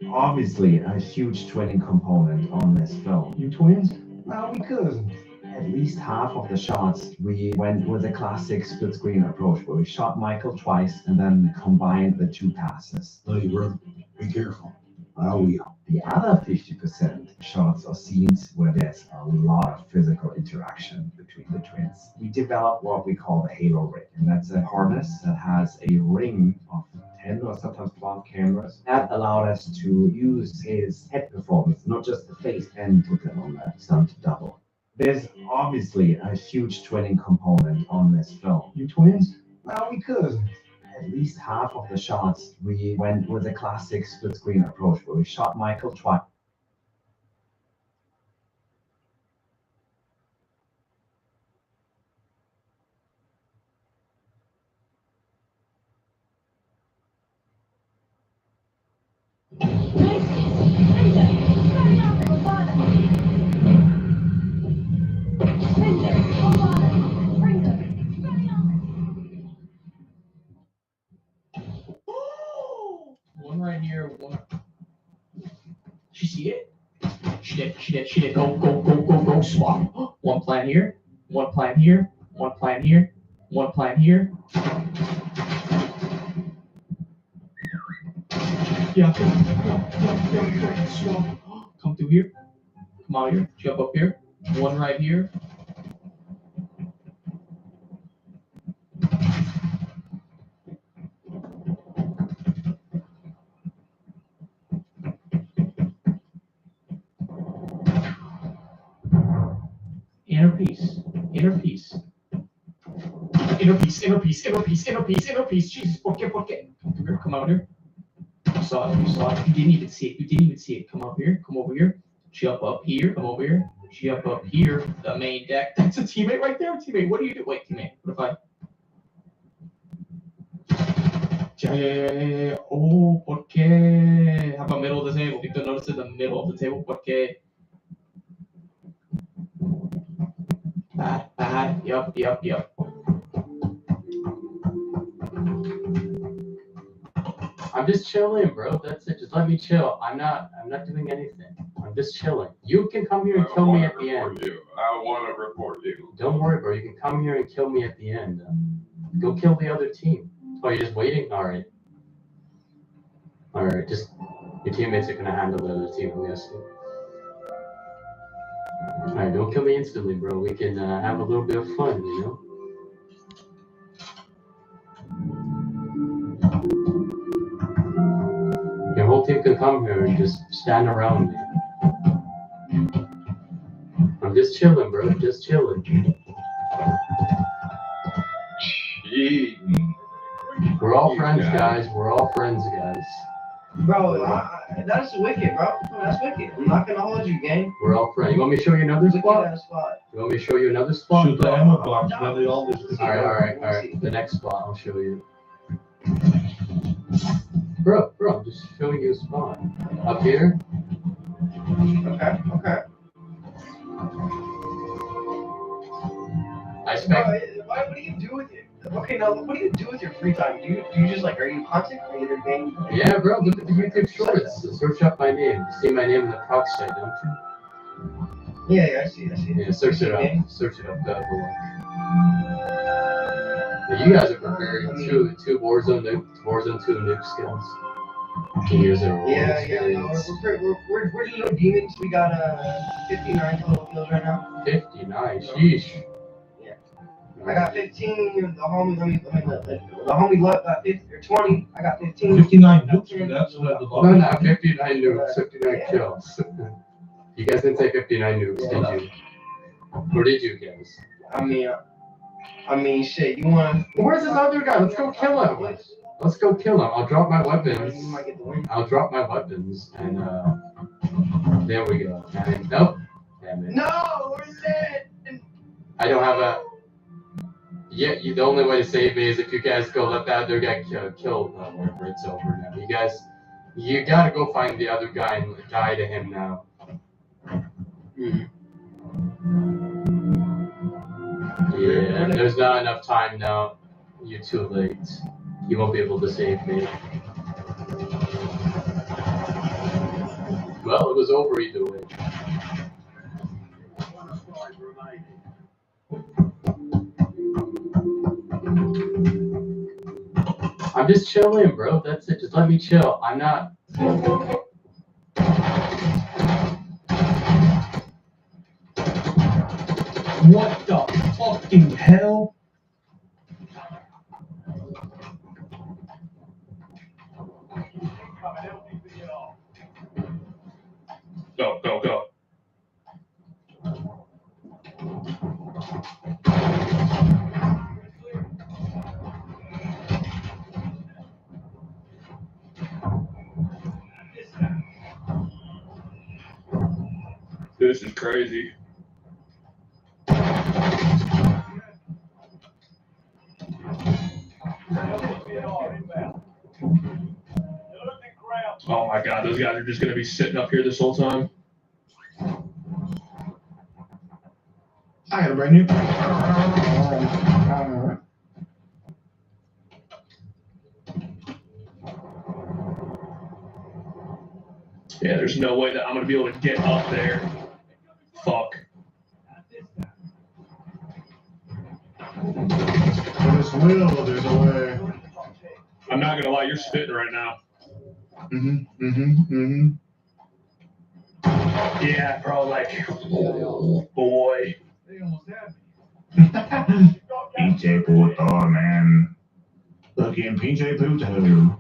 obviously a huge twinning component on this film. You twins? Well, we cousins. At least half of the shots, we went with a classic split screen approach where we shot Michael twice and then combined the two passes. Hey, brother, be careful. I will. The other 50% shots or scenes where there's a lot of physical interaction between the twins. We developed what we call the Halo rig, and that's a harness that has a ring of 10 or sometimes 12 cameras. That allowed us to use his head performance, not just the face, and put them on a stunt double. There's obviously a huge twinning component on this film. You twins? Well, we cousins. At least half of the shots, we went with a classic split screen approach where we shot Michael twice. One right here, one. She see it? She did. Go, swap. One plan here, one plan here, one plan here, one plan here. Yeah, swap. Come through here. Come out here. Jump up here. One right here. Inner piece. Jesus, ¿por qué? Come through here, come out here. You saw it. You didn't even see it. Come up here, come over here. Jump up here, come over here. Jump up here, the main deck. That's a teammate right there. Teammate, what do you do? Wait, teammate, what if I... Yeah. Oh, ¿por qué? How about middle of the table? If you notice in the middle of the table, ¿por qué? Bad. Yup. I'm just chilling, bro. That's it. Just let me chill. I'm not doing anything. I'm just chilling. You can come here and kill me at the end. I want to report you. Don't worry, bro. You can come here and kill me at the end. Go kill the other team. Oh, you're just waiting? All right. Just your teammates are gonna handle the other team, I'm guessing. All right, don't kill me instantly, bro. We can have a little bit of fun, you know. Your whole team can come here and just stand around me. I'm just chilling, bro. Just chilling. We're all friends, guys. Bro, that's wicked, bro. That's wicked. I'm not gonna hold you, gang. We're all friends. You want me to show you another spot? You want me to show you another spot? Shoot the ammo box, man. They all just... All right. The next spot, I'll show you. Bro, I'm just showing you a spot. Up here. Okay. I expect. What do you do with it? Okay, now what do you do with your free time? Do you just like, are you a content creator, gang? Yeah, bro. Look at the YouTube shorts. Search up my name. You see my name in the proc site, don't you? Yeah, I see. Yeah, search it up. Search it up. Go have a look. Now, you guys are preparing two Warzone 2 nuke skills. 2 years of experience. We're just little demons. We got 59 total kills right now. 59. Sheesh. Yeah. I got 15. The homie got 50 or 20. I got 15. 59 nukes. That's what the law. No, 59 nukes. 59 kills. You guys didn't say 59 nukes, did you? Or did you guys? I mean, shit. You want? Where's this other guy? Let's go kill him. Let's go kill him. I'll drop my weapons. You might get the win. I'll drop my weapons, and there we go. And, nope. Damn it. No, we're dead. I don't have a. Yeah, the only way to save me is if you guys go let that other guy kill wherever it's over now. You gotta go find the other guy and die to him now. Yeah, there's not enough time now. You're too late. You won't be able to save me. was over either way. I'm just chilling, bro. That's it. Just let me chill. I'm not. What the fucking hell? Go, go, go. This is crazy. Oh my god, those guys are just gonna be sitting up here this whole time. I got a brand new. Yeah, there's no way that I'm gonna be able to get up there. Fuck. There's a will, there's a way. I'm not gonna lie, you're spitting right now. Yeah, bro, like, boy. They almost had me. Pinche puto, man. Fucking pinche puto.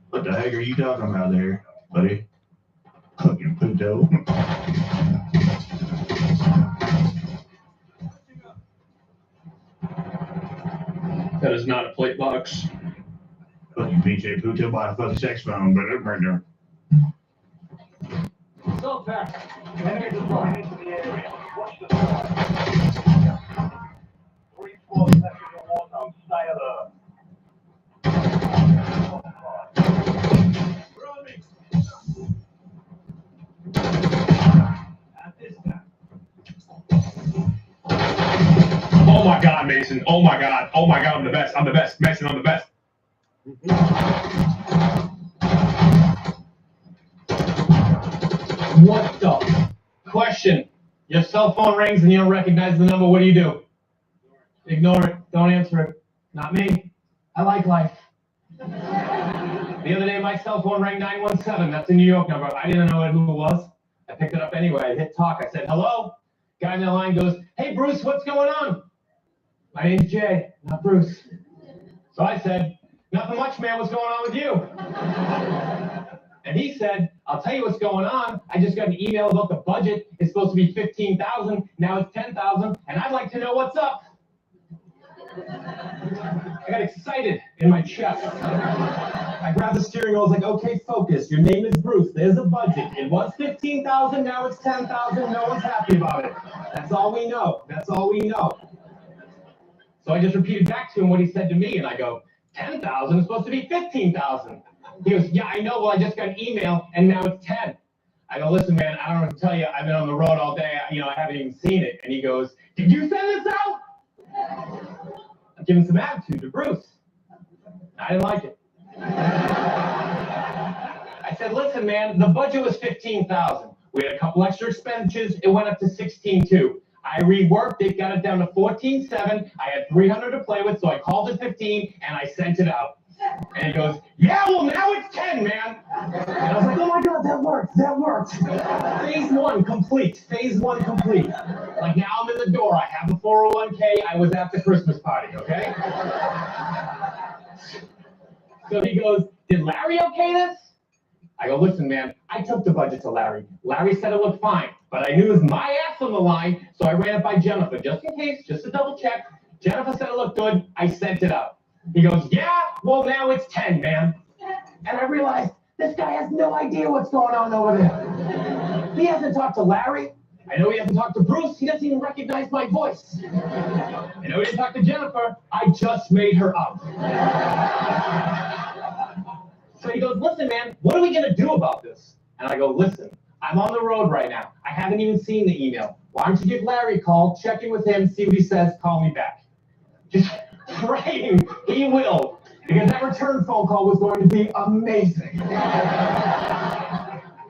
What the heck are you talking about there, buddy? Fucking puto. That is not a plate box. Fucking pinche puto by a fucking sex phone, but it right there. So fast. Enemies are flying into the area. Watch the sky. 3-4 seconds of war zone. Stay alert. Running. At this time. Oh my god, Mason. Oh my god. Oh my god, I'm the best. I'm the best. Mason, I'm the best. What the? Question. Your cell phone rings and you don't recognize the number. What do? Ignore it. Don't answer it. Not me. I like life. The other day, my cell phone rang 917. That's a New York number. I didn't know who it was. I picked it up anyway. I hit talk. I said, hello. Guy in the line goes, hey, Bruce, what's going on? My name's Jay, not Bruce. So I said, nothing much, man. What's going on with you? And he said, I'll tell you what's going on. I just got an email about the budget. It's supposed to be 15,000. Now it's 10,000. And I'd like to know what's up. I got excited in my chest. I grabbed the steering wheel. I was like, okay, focus. Your name is Bruce. There's a budget. It was 15,000. Now it's 10,000. No one's happy about it. That's all we know. That's all we know. So I just repeated back to him what he said to me. And I go, 10,000 is supposed to be 15,000. He goes, yeah, I know. Well, I just got an email and now it's 10. I go, listen, man, I don't know what to tell you. I've been on the road all day. I haven't even seen it. And he goes, did you send this out? I'm giving some attitude to Bruce. I didn't like it. I said, listen, man, the budget was 15,000. We had a couple extra expenditures. It went up to 16.2. I reworked it, got it down to 14.7. I had 300 to play with, so I called it 15 and I sent it out. And he goes, yeah, well, now it's 10, man. And I was like, oh my God, that worked. That worked. Phase 1 complete. Phase 1 complete. Like now I'm in the door. I have a 401k. I was at the Christmas party, okay? So he goes, did Larry okay this? I go, listen, man, I took the budget to Larry. Larry said it looked fine, but I knew it was my ass on the line, so I ran it by Jennifer, just in case, just to double check. Jennifer said it looked good. I sent it out. He goes, yeah, well, now it's 10, man. And I realized this guy has no idea what's going on over there. He hasn't talked to Larry. I know he hasn't talked to Bruce. He doesn't even recognize my voice. I know he didn't talk to Jennifer. I just made her up. So he goes, listen, man, what are we going to do about this? And I go, listen, I'm on the road right now. I haven't even seen the email. Why don't you give Larry a call, check in with him, see what he says, call me back. Just praying he will, because that return phone call was going to be amazing.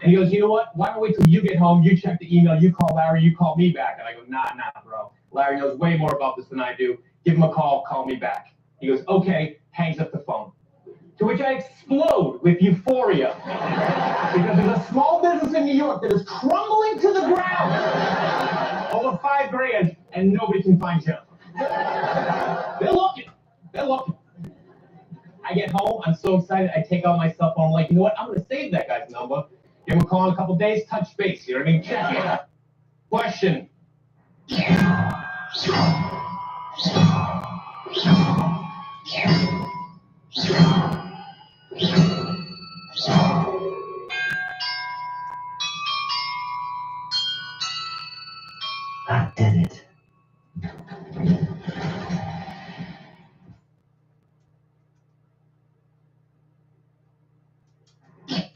And he goes, you know what? Why don't we wait till you get home, you check the email, you call Larry, you call me back. And I go, nah, bro. Larry knows way more about this than I do. Give him a call me back. He goes, okay, hangs up the phone. To which I explode with euphoria. Because there's a small business in New York that is crumbling to the ground. Over $5 grand, and nobody can find Jeff. They're looking. I get home, I'm so excited, I take out my cell phone, I'm like, you know what, I'm gonna save that guy's number. Give him a call in a couple days, touch base, you know what I mean? Check in. Question. I did it.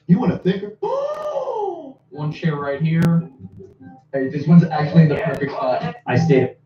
You want a thicker? One chair right here. Hey, this one's actually the perfect spot. I stayed.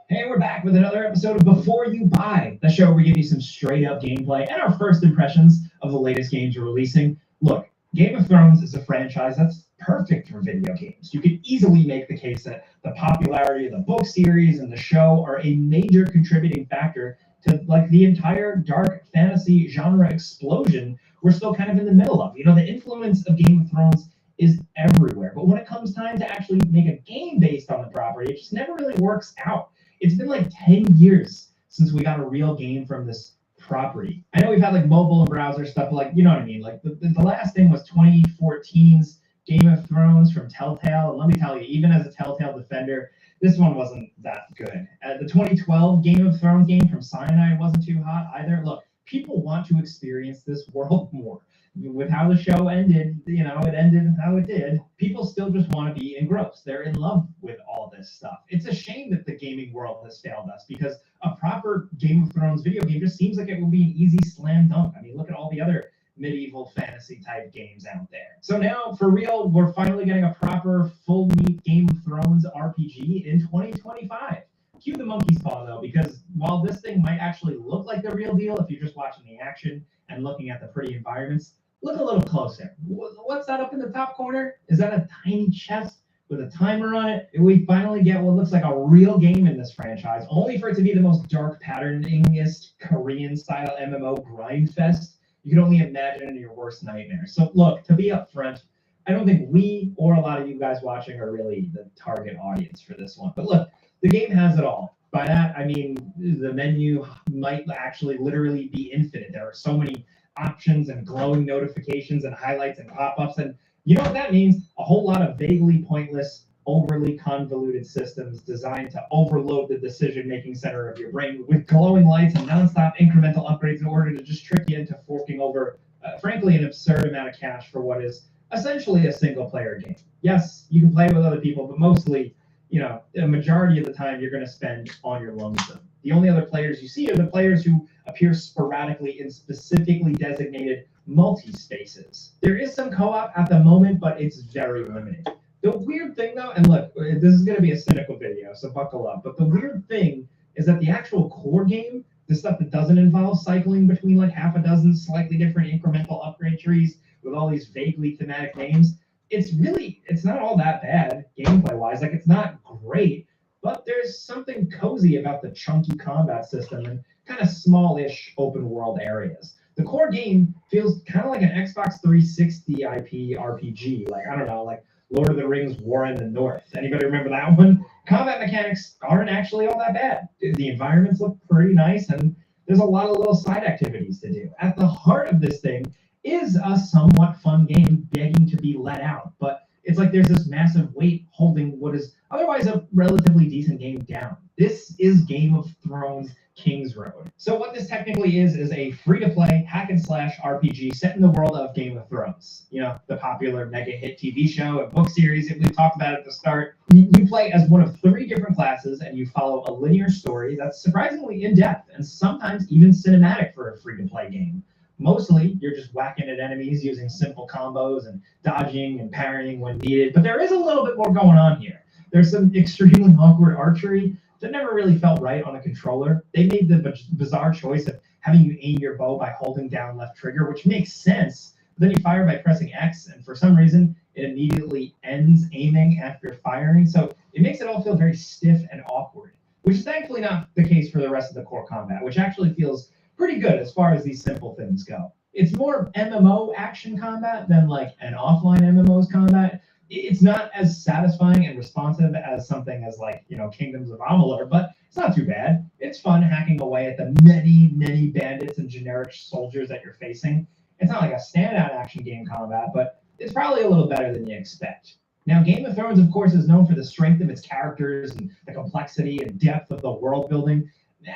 Hey, we're back with another episode of Before You Buy, the show where we give you some straight up gameplay and our first impressions of the latest games we're releasing. Look, Game of Thrones is a franchise that's perfect for video games. You could easily make the case that the popularity of the book series and the show are a major contributing factor to like the entire dark fantasy genre explosion we're still kind of in the middle of. You know, the influence of Game of Thrones is everywhere. But when it comes time to actually make a game based on the property, it just never really works out. It's been like 10 years since we got a real game from this property. I know we've had like mobile and browser stuff, but like, you know what I mean? Like the last thing was 2014's Game of Thrones from Telltale. And let me tell you, even as a Telltale defender, this one wasn't that good. The 2012 Game of Thrones game from Cyanide wasn't too hot either. Look, people want to experience this world more. With how the show ended, you know, it ended how it did. People still just want to be engrossed. They're in love with all this stuff. It's a shame that the gaming world has failed us because a proper Game of Thrones video game just seems like it would be an easy slam dunk. I mean, look at all the other medieval fantasy type games out there. So now, for real, we're finally getting a proper full meat Game of Thrones RPG in 2025. Cue the monkey's paw though, because while this thing might actually look like the real deal if you're just watching the action and looking at the pretty environments, look a little closer. What's that up in the top corner? Is that a tiny chest with a timer on it? We finally get what looks like a real game in this franchise, only for it to be the most dark patterningest Korean-style MMO grind fest you can only imagine in your worst nightmare. So look, to be upfront, I don't think we or a lot of you guys watching are really the target audience for this one. But look, the game has it all. By that, I mean the menu might actually literally be infinite. There are so many options and glowing notifications and highlights and pop-ups, and you know what that means? A whole lot of vaguely pointless, overly convoluted systems designed to overload the decision-making center of your brain with glowing lights and non-stop incremental upgrades in order to just trick you into forking over, frankly, an absurd amount of cash for what is essentially a single-player game. Yes, you can play with other people, but mostly, you know, a majority of the time you're going to spend on your lonesome. The only other players you see are the players who appear sporadically in specifically designated multi-spaces. There is some co-op at the moment, but it's very limited. The weird thing though, and look, this is going to be a cynical video, so buckle up, but the weird thing is that the actual core game, the stuff that doesn't involve cycling between like half a dozen slightly different incremental upgrade trees with all these vaguely thematic names, it's not all that bad gameplay-wise. Like, it's not great, but there's something cozy about the chunky combat system and kind of smallish open world areas. The core game feels kind of like an Xbox 360 IP RPG. Like, I don't know, like Lord of the Rings War in the North. Anybody remember that one? Combat mechanics aren't actually all that bad. The environments look pretty nice, and there's a lot of little side activities to do. At the heart of this thing is a somewhat fun game begging to be let out, but it's like there's this massive weight holding what is otherwise a relatively decent game down. This is Game of Thrones King's Road. So what this technically is a free-to-play hack-and-slash RPG set in the world of Game of Thrones. You know, the popular mega hit TV show and book series that we talked about at the start. You can play as one of 3 different classes, and you follow a linear story that's surprisingly in-depth and sometimes even cinematic for a free-to-play game. Mostly, you're just whacking at enemies using simple combos and dodging and parrying when needed, but there is a little bit more going on here. There's some extremely awkward archery that never really felt right on a controller. They made the bizarre choice of having you aim your bow by holding down left trigger, which makes sense. But then you fire by pressing X, and for some reason, it immediately ends aiming after firing. So it makes it all feel very stiff and awkward, which is thankfully not the case for the rest of the core combat, which actually feels pretty good as far as these simple things go. It's more MMO action combat than like an offline MMO's combat. It's not as satisfying and responsive as something as like, Kingdoms of Amalur, but it's not too bad. It's fun hacking away at the many, many bandits and generic soldiers that you're facing. It's not like a standout action game combat, but it's probably a little better than you expect. Now, Game of Thrones, of course, is known for the strength of its characters and the complexity and depth of the world building.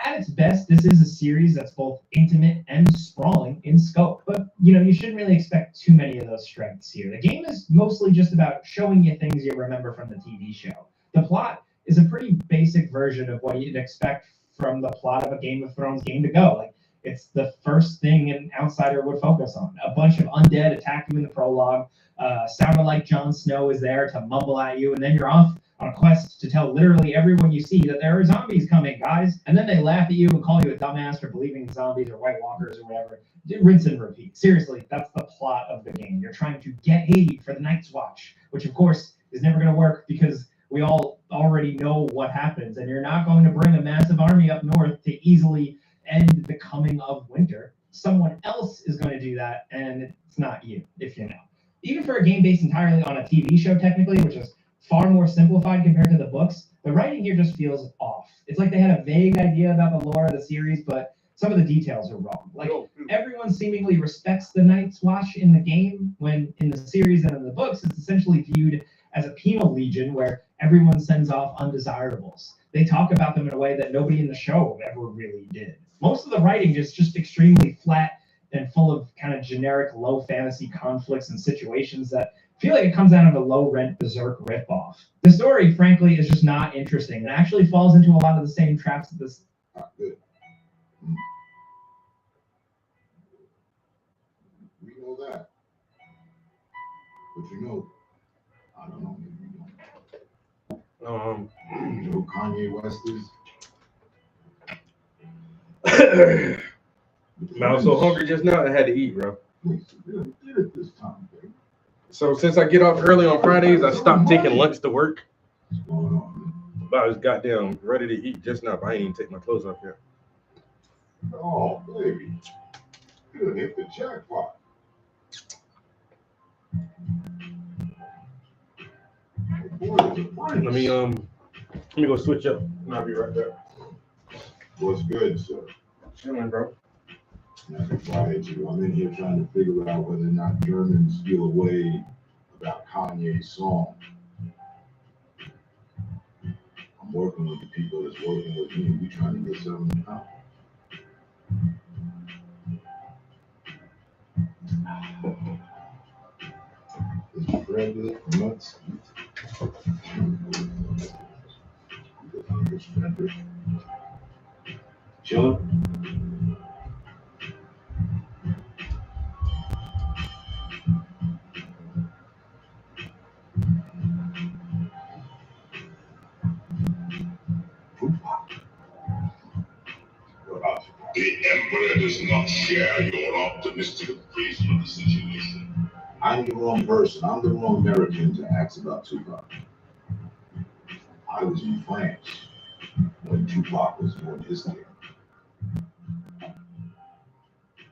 At its best, this is a series that's both intimate and sprawling in scope. But, you shouldn't really expect too many of those strengths here. The game is mostly just about showing you things you remember from the TV show. The plot is a pretty basic version of what you'd expect from the plot of a Game of Thrones game to go. Like, it's the first thing an outsider would focus on. A bunch of undead attack you in the prologue. Sounded like Jon Snow is there to mumble at you, and then you're off on a quest to tell literally everyone you see that there are zombies coming, guys. And then they laugh at you and call you a dumbass for believing in zombies or White Walkers or whatever. Rinse and repeat. Seriously, that's the plot of the game. You're trying to get Haiti for the Night's Watch, which of course is never going to work because we all already know what happens, and you're not going to bring a massive army up north to easily end the coming of winter. Someone else is going to do that, and it's not you, if you know. Even for a game based entirely on a TV show, technically, which is far more simplified compared to the books, the writing here just feels off. It's like they had a vague idea about the lore of the series, but some of the details are wrong. Like, everyone seemingly respects the Night's Watch in the game, when in the series and in the books, it's essentially viewed as a penal legion where everyone sends off undesirables. They talk about them in a way that nobody in the show ever really did. Most of the writing is just extremely flat and full of kind of generic low fantasy conflicts and situations that feel like it comes out of a low-rent Berserk ripoff. The story, frankly, is just not interesting. It actually falls into a lot of the same traps that this... Good. We know that. But I don't know. You know who Kanye West is? Man, I was so hungry just now, I had to eat, bro. Get it this time, baby. So since I get off early on Fridays, I stopped taking lunch to work. What's going on, man? But I was goddamn ready to eat just now, but I ain't even take my clothes off yet. Oh, baby. You done hit the jackpot. Boy, it's a prince. Let me go switch up and I'll be right back. What's good, sir? Chilling, bro. Nothing quiet you. I'm in here trying to figure out whether or not Germans feel a way about Kanye's song. I'm working with the people that's working with me. We trying to get something out. It's Frederick nuts. It's Frederick. Chilling. The Emperor does not share your optimistic appraisal of the situation. I'm the wrong person. I'm the wrong American to ask about Tupac. I was in France when Tupac was doing his thing.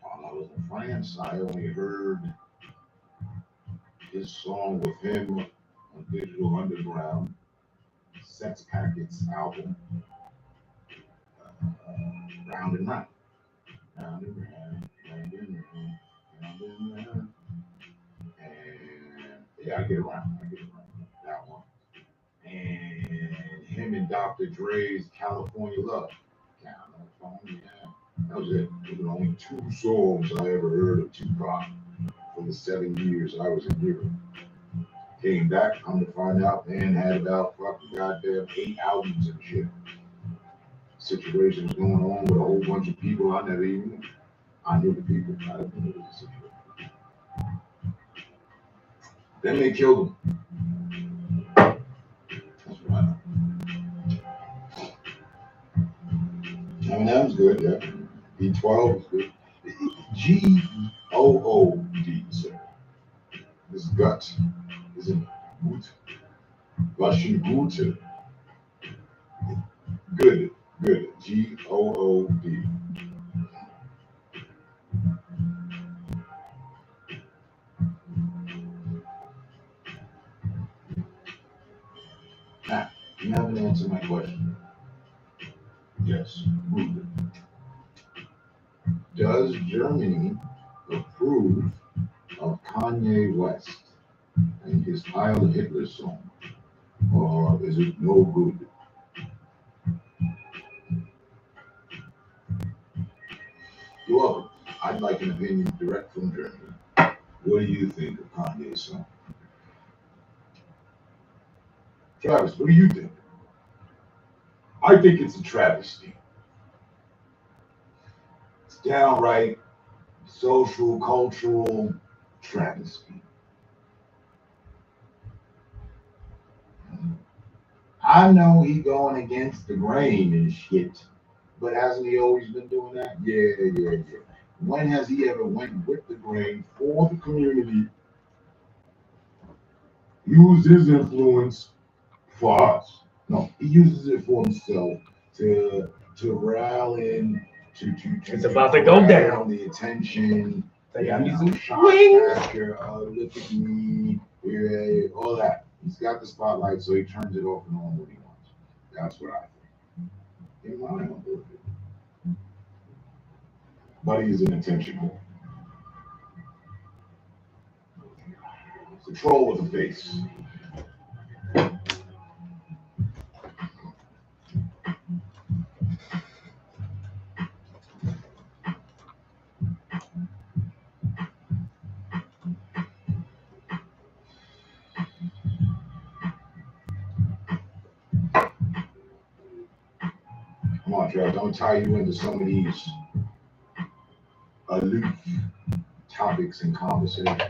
While I was in France, I only heard his song with him on Digital Underground, Sex Packets album, Round and Round. Round and round, round and round, round and round. And yeah, I get around that one. And him and Dr. Dre's California Love. California. That was it. Those were only 2 songs I ever heard of Tupac for the 7 years I was in Europe. Came back, come to find out, man had about fucking goddamn 8 albums and shit. Situations going on with a whole bunch of people I never even knew. I knew the people, I didn't know the situation. Then they killed him. That's what I know. Eminem's good, yeah. B12 is good. G-O-O-D, sir. This is gut. This is gut. Russian Gute. Good, good. G-O-O-D. Now, you haven't answered my question. Yes, good. Does Germany approve of Kanye West and his Heil Hitler song? Or is it no good? You're welcome. I'd like an opinion direct from Germany. What do you think of Kanye's song? Travis, what do you think? I think it's a travesty. It's downright social, cultural travesty. I know he going against the grain and shit, but hasn't he always been doing that? Yeah. When has he ever went with the grain for the community, used his influence for us? No, he uses it for himself to rally in, to It's about to go down. the attention. Yeah, Look at me, yeah, all that. He's got the spotlight, so he turns it off and on when he wants. That's what I think. In line on board. But he's an attention whore. It's a troll with a face. Come on, Travis, don't tie you into some of these aloof topics and conversations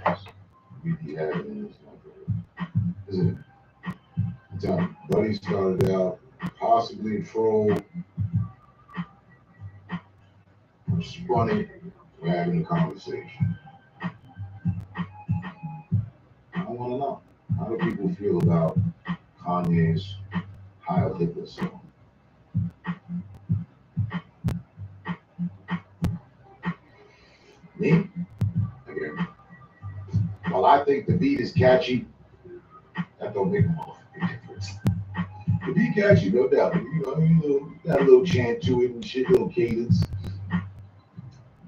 we be having in this country, isn't it? I'm telling you, Buddy started out possibly a troll, spun it, we're having a conversation. I want to know, how do people feel about Kanye's Heil Hitler song? Me? Again. While I think the beat is catchy, that don't make a motherfucking difference. The beat catchy, no doubt. You got a little chant to it and shit, little cadence.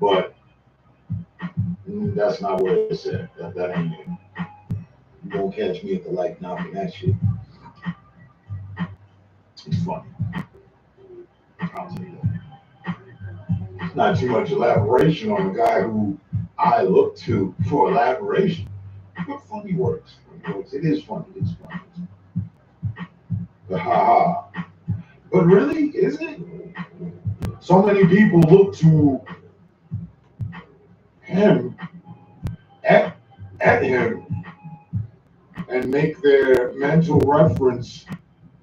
But that's not what it said. That ain't it. You won't catch me at the light knocking that shit. It's funny. I'll tell you that. Not too much elaboration on the guy who I look to for elaboration. But funny works. It is funny. It's funny. The ha-ha. But really, is it? So many people look to him, at him, and make their mental reference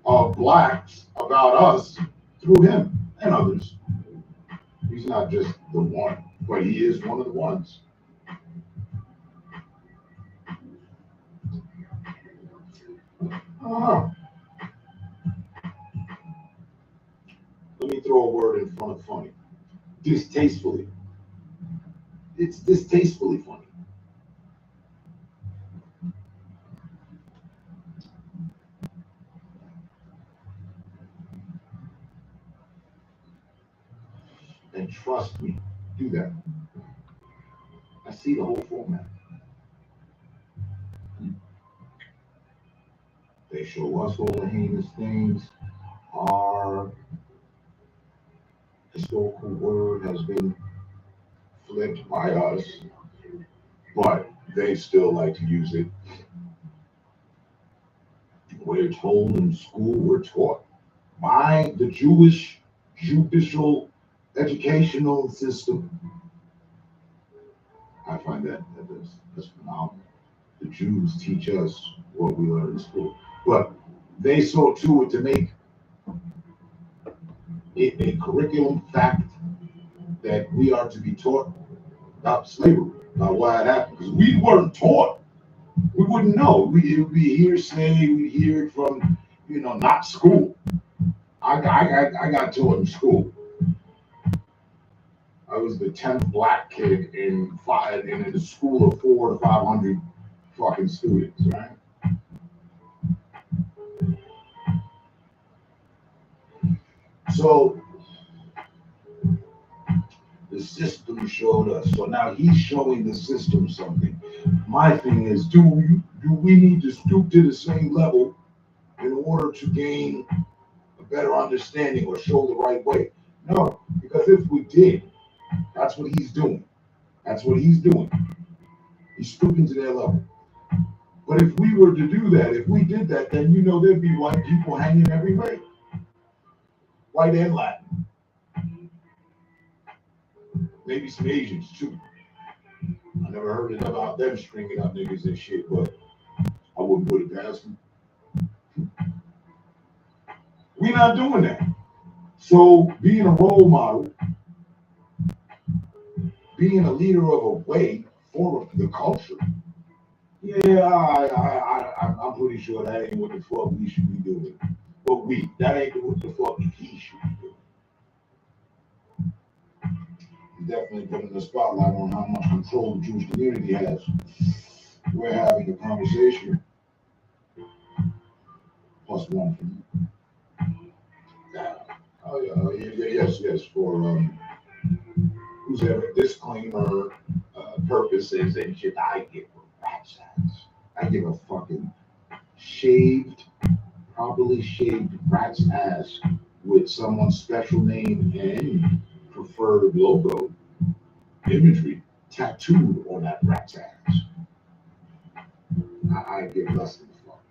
of blacks about us through him and others. He's not just the one, but he is one of the ones. Let me throw a word in front of funny. Distastefully. It's distastefully funny. And trust me, do that. I see the whole format. They show us all the heinous things. Our historical word has been flipped by us, but they still like to use it We're told in school, we're taught by the Jewish judicial educational system. I find that's phenomenal. The Jews teach us what we learn in school, but they saw to it to make it a curriculum fact that we are to be taught about slavery, about why it happened, because we weren't taught. We wouldn't know. It would be hearsay. We'd hear it from, not school. I got taught in school. I was the 10th black kid in a school of 400 to 500 fucking students, right? So the system showed us. So now he's showing the system something. My thing is, do we need to stoop to the same level in order to gain a better understanding or show the right way? No, because if we did, that's what he's doing. That's what he's doing. He's stooping to their level. But if we were to do that, if we did that, then there'd be white people hanging every way. White and Latin. Maybe some Asians too. I never heard it about them stringing up niggas and shit, but I wouldn't put it past them. We're not doing that. So being a role model, being a leader of a way for the culture, I'm pretty sure that ain't what the fuck we should be doing. But that ain't what the fuck he should be doing. He's definitely putting the spotlight on how much control the Jewish community has. We're having a conversation. +1 for me. Yes. For who's ever disclaimer purposes and shit, I give a rat's ass. I give a fucking properly shaved rat's ass with someone's special name and preferred logo imagery tattooed on that rat's ass. I give less than a fuck.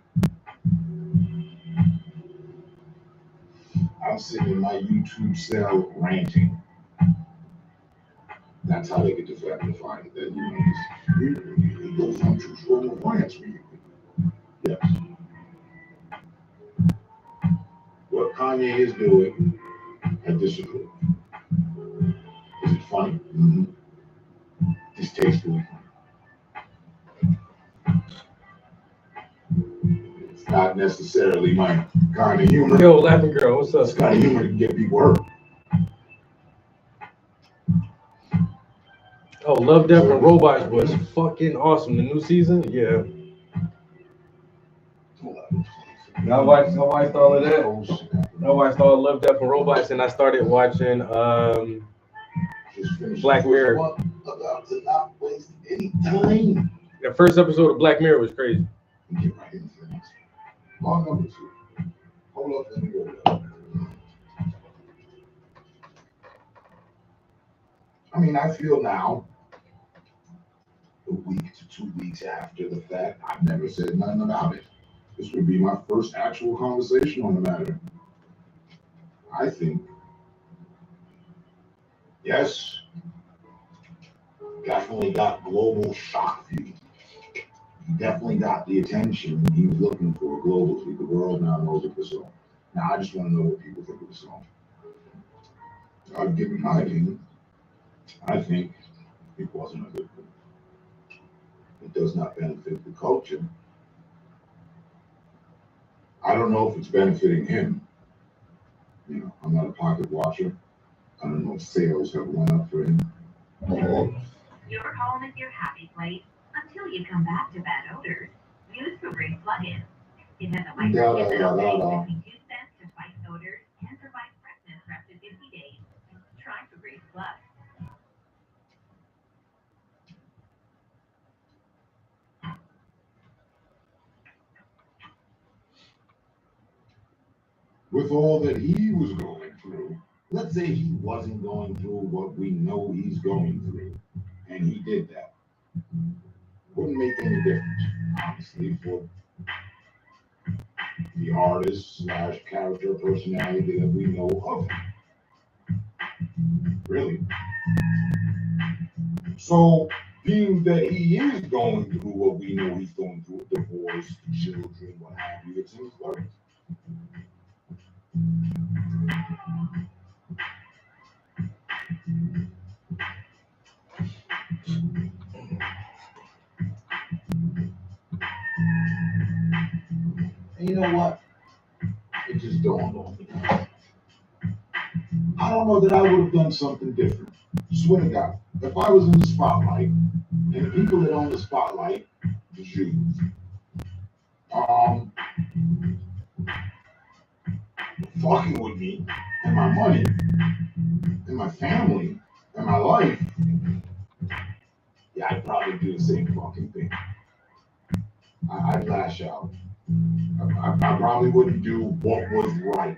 I'm sitting in my YouTube cell ranting. That's how they get define it. That it goes on to strong France. Yes. What Kanye is doing, I disagree. Is it funny? Mm-hmm. Distastefully funny. It's not necessarily my kind of humor. Yo, laughing girl, what's up? It's kind of humor to get people hurt. Oh, Love, Death, and Robots was fucking awesome. The new season, yeah. I watched all of that. I watched all Love, Death, and Robots, and I started watching Black Mirror. About to not waste any time. The first episode of Black Mirror was crazy. Get right into the next one. Long number 2. Hold up, let me go. I mean, I feel now, a week to 2 weeks after the fact, I've never said nothing about it. This would be my first actual conversation on the matter. I think, yes, definitely got global shock view. He definitely got the attention he was looking for globally. The world now knows of the song. Now, I just want to know what people think of the song. I've given my opinion. I think it wasn't a good thing. It does not benefit the culture. I don't know if it's benefiting him. I'm not a pocket watcher. I don't know if sales have went up for him. Your home is your happy place until you come back to bad odors. Use Febreze plug-in. It has a microchip that obeys between 2 cents to fight odors and provides freshness for up to 50 days. Try Febreze Plus. With all that he was going through, let's say he wasn't going through what we know he's going through, and he did that. Wouldn't make any difference, honestly, for the artist slash character personality that we know of him. Really. So, being that he is going through what we know he's going through, a divorce, children, what have you, it seems like. And you know what? It just dawned on me. I don't know that I would have done something different. Swear to God. If I was in the spotlight, and the people that own the spotlight, the Jews, fucking with me, and my money, and my family, and my life, yeah, I'd probably do the same fucking thing. I'd lash out. I probably wouldn't do what was right.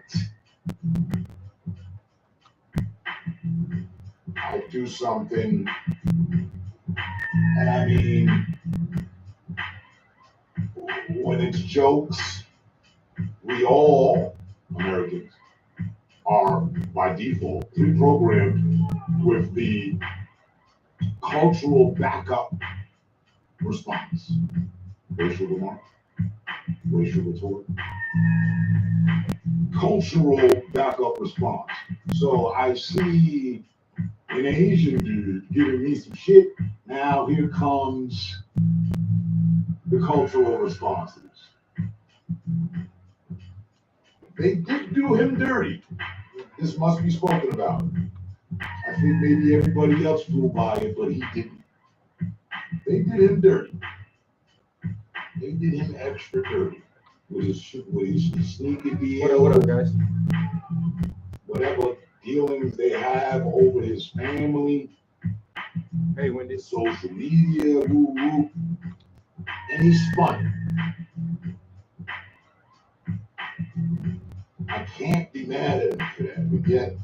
I'd do something, and I mean, when it's jokes, we all, Americans, are by default pre-programmed with the cultural backup response. Racial remark, racial retort, cultural backup response. So I see an Asian dude giving me some shit. Now here comes the cultural responses. They did do him dirty. This must be spoken about. I think maybe everybody else flew by it, but he didn't. They did him dirty. They did him extra dirty with his sneaky deal. What up, guys? Whatever dealings they have over his family. Hey, Wendy. Social media, woo. And he spun. I can't be mad at him for that, but yet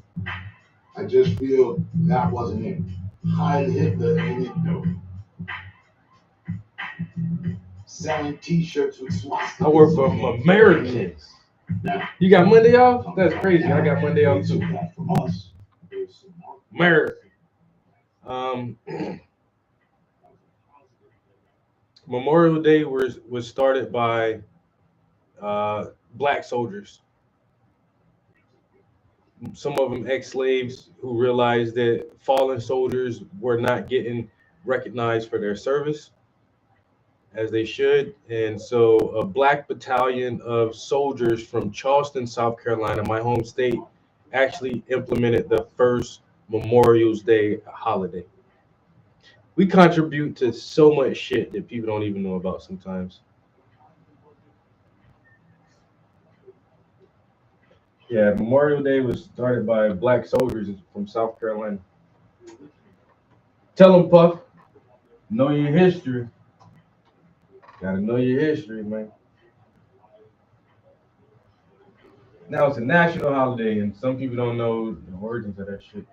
I just feel that wasn't it. Heil Hitler ain't it though. Selling t-shirts with swastikas. I work for Americans. Now, You got Monday off? That's crazy. I got Monday off too. From us. America. Memorial Day was started by black soldiers. Some of them ex-slaves who realized that fallen soldiers were not getting recognized for their service as they should. And so a black battalion of soldiers from Charleston, South Carolina, my home state, actually implemented the first Memorial Day holiday. We contribute to so much shit that people don't even know about sometimes. Yeah, Memorial Day was started by black soldiers from South Carolina. Tell them, Puff, know your history. Gotta know your history, man. Now it's a national holiday, and some people don't know the origins of that shit.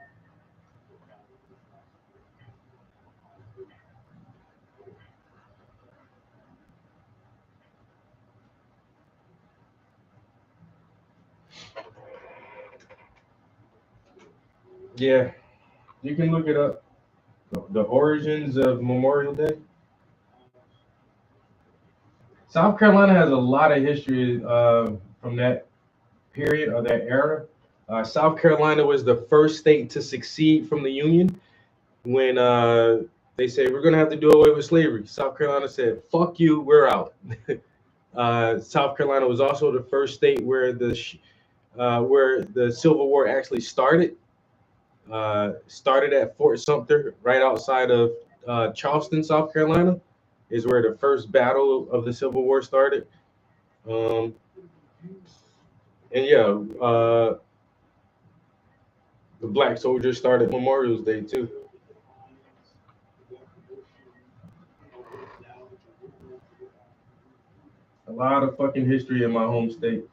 Yeah, you can look it up. The origins of Memorial Day. South Carolina has a lot of history from that period or that era. South Carolina was the first state to secede from the Union when they said we're going to have to do away with slavery. South Carolina said, "Fuck you, we're out." South Carolina was also the first state where the Civil War actually started. Started at Fort Sumter, right outside of Charleston, South Carolina, is where the first battle of the Civil War started. And yeah, the black soldiers started Memorial Day too. A lot of fucking history in my home state.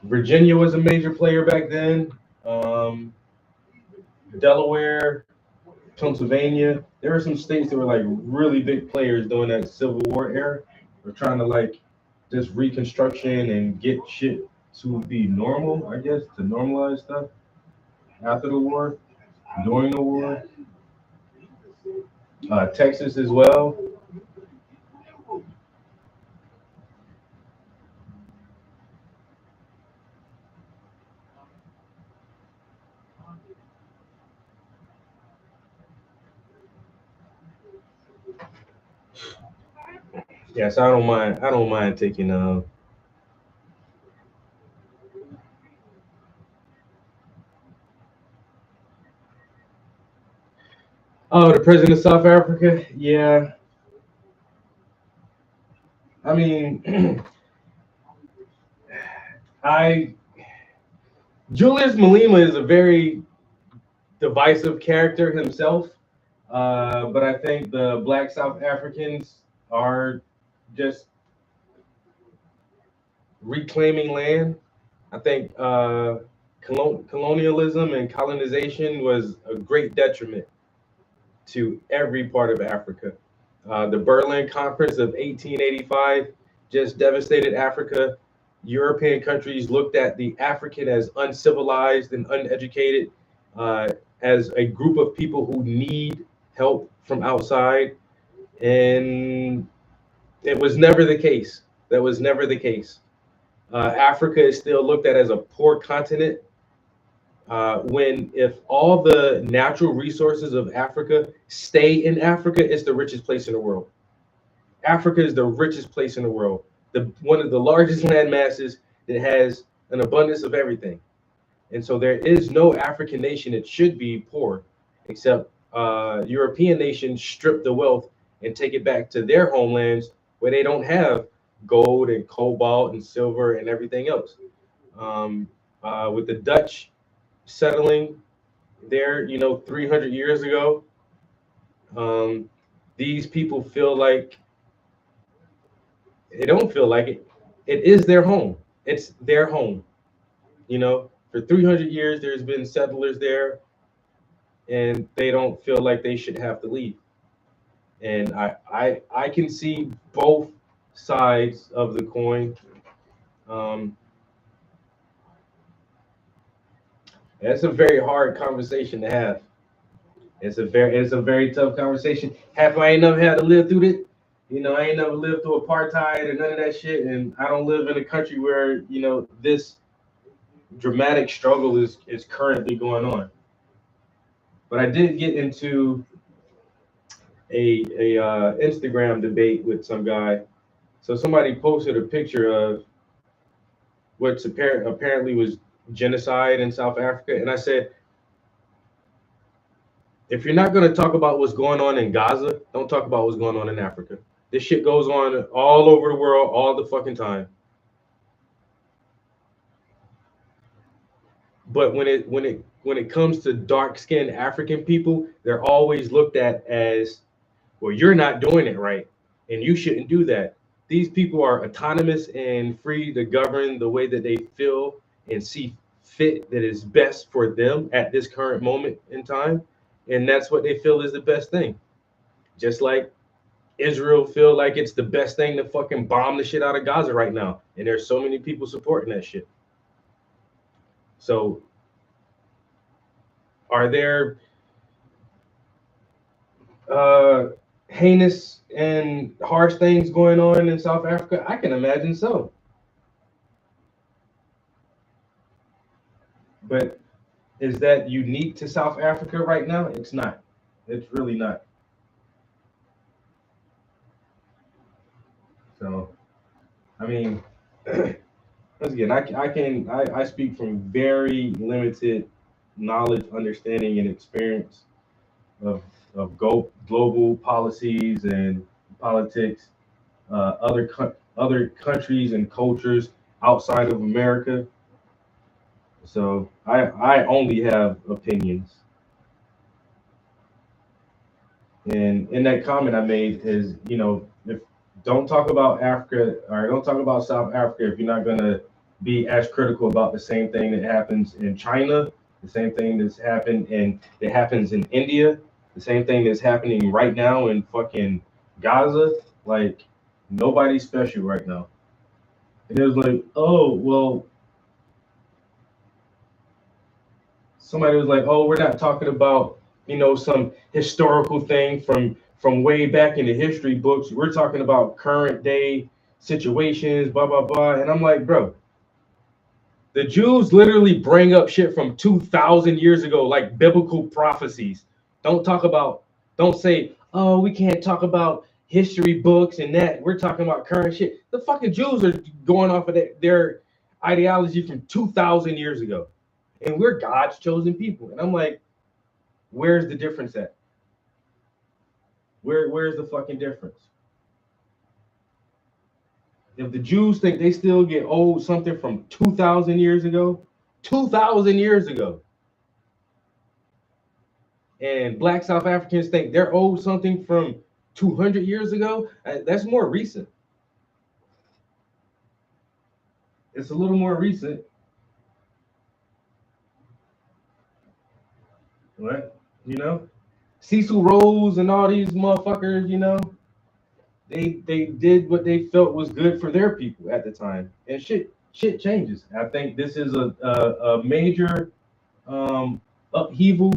Virginia was a major player back then. Delaware, Pennsylvania. There are some states that were like really big players during that Civil War era. We're trying to like just reconstruction and get shit to be normal, I guess, to normalize stuff after the war, during the war. Texas as well. Yes, I don't mind. I don't mind taking Oh, the president of South Africa. Yeah, I mean, I Julius Malema is a very divisive character himself, but I think the Black South Africans are just reclaiming land. I think colonialism and colonization was a great detriment to every part of Africa. The Berlin Conference of 1885 just devastated Africa. European countries looked at the African as uncivilized and uneducated, as a group of people who need help from outside. And it was never the case. That was never the case. Africa is still looked at as a poor continent. When if all the natural resources of Africa stay in Africa, it's the richest place in the world. Africa is the richest place in the world. One of the largest land masses that has an abundance of everything. And so there is no African nation that should be poor, except European nations strip the wealth and take it back to their homelands where they don't have gold and cobalt and silver and everything else. With the Dutch settling there, 300 years ago, these people feel like they don't feel like it. It is their home. It's their home. For 300 years, there's been settlers there, and they don't feel like they should have to leave. And I can see both sides of the coin. It's a very hard conversation to have. It's a very tough conversation. Half I ain't never had to live through it. I ain't never lived through apartheid or none of that shit, and I don't live in a country where this dramatic struggle is currently going on. But I did get into a Instagram debate with some guy. So somebody posted a picture of what's apparently was genocide in South Africa, and I said, if you're not going to talk about what's going on in Gaza, don't talk about what's going on in Africa. This shit goes on all over the world all the fucking time. But when it comes to dark-skinned African people, they're always looked at as, well, you're not doing it right, and you shouldn't do that. These people are autonomous and free to govern the way that they feel and see fit that is best for them at this current moment in time. And that's what they feel is the best thing. Just like Israel feel like it's the best thing to fucking bomb the shit out of Gaza right now. And there's so many people supporting that shit. So are there heinous and harsh things going on in South Africa? I can imagine so. But is that unique to South Africa right now? It's not. It's really not. So, I mean, once again, I speak from very limited knowledge, understanding, and experience of global policies and politics, other countries and cultures outside of America. So I only have opinions. And in that comment I made is, if don't talk about Africa or don't talk about South Africa if you're not gonna be as critical about the same thing that happens in China, the same thing that happens in India, The same thing that's happening right now in fucking Gaza. Like, nobody's special right now. And it was like, oh, well, somebody was like, oh, we're not talking about, you know, some historical thing from way back in the history books. We're talking about current day situations, blah, blah, blah. And I'm like, bro, the Jews literally bring up shit from 2,000 years ago, like biblical prophecies. Don't say, oh, we can't talk about history books and that. We're talking about current shit. The fucking Jews are going off of their ideology from 2,000 years ago. And we're God's chosen people. And I'm like, where's the difference at? Where's the fucking difference? If the Jews think they still get owed something from 2,000 years ago, 2,000 years ago, and Black South Africans think they're owed something from 200 years ago, that's more recent. It's a little more recent. What? You know? Cecil Rose and all these motherfuckers, you know, they did what they felt was good for their people at the time. And shit changes. I think this is a major upheaval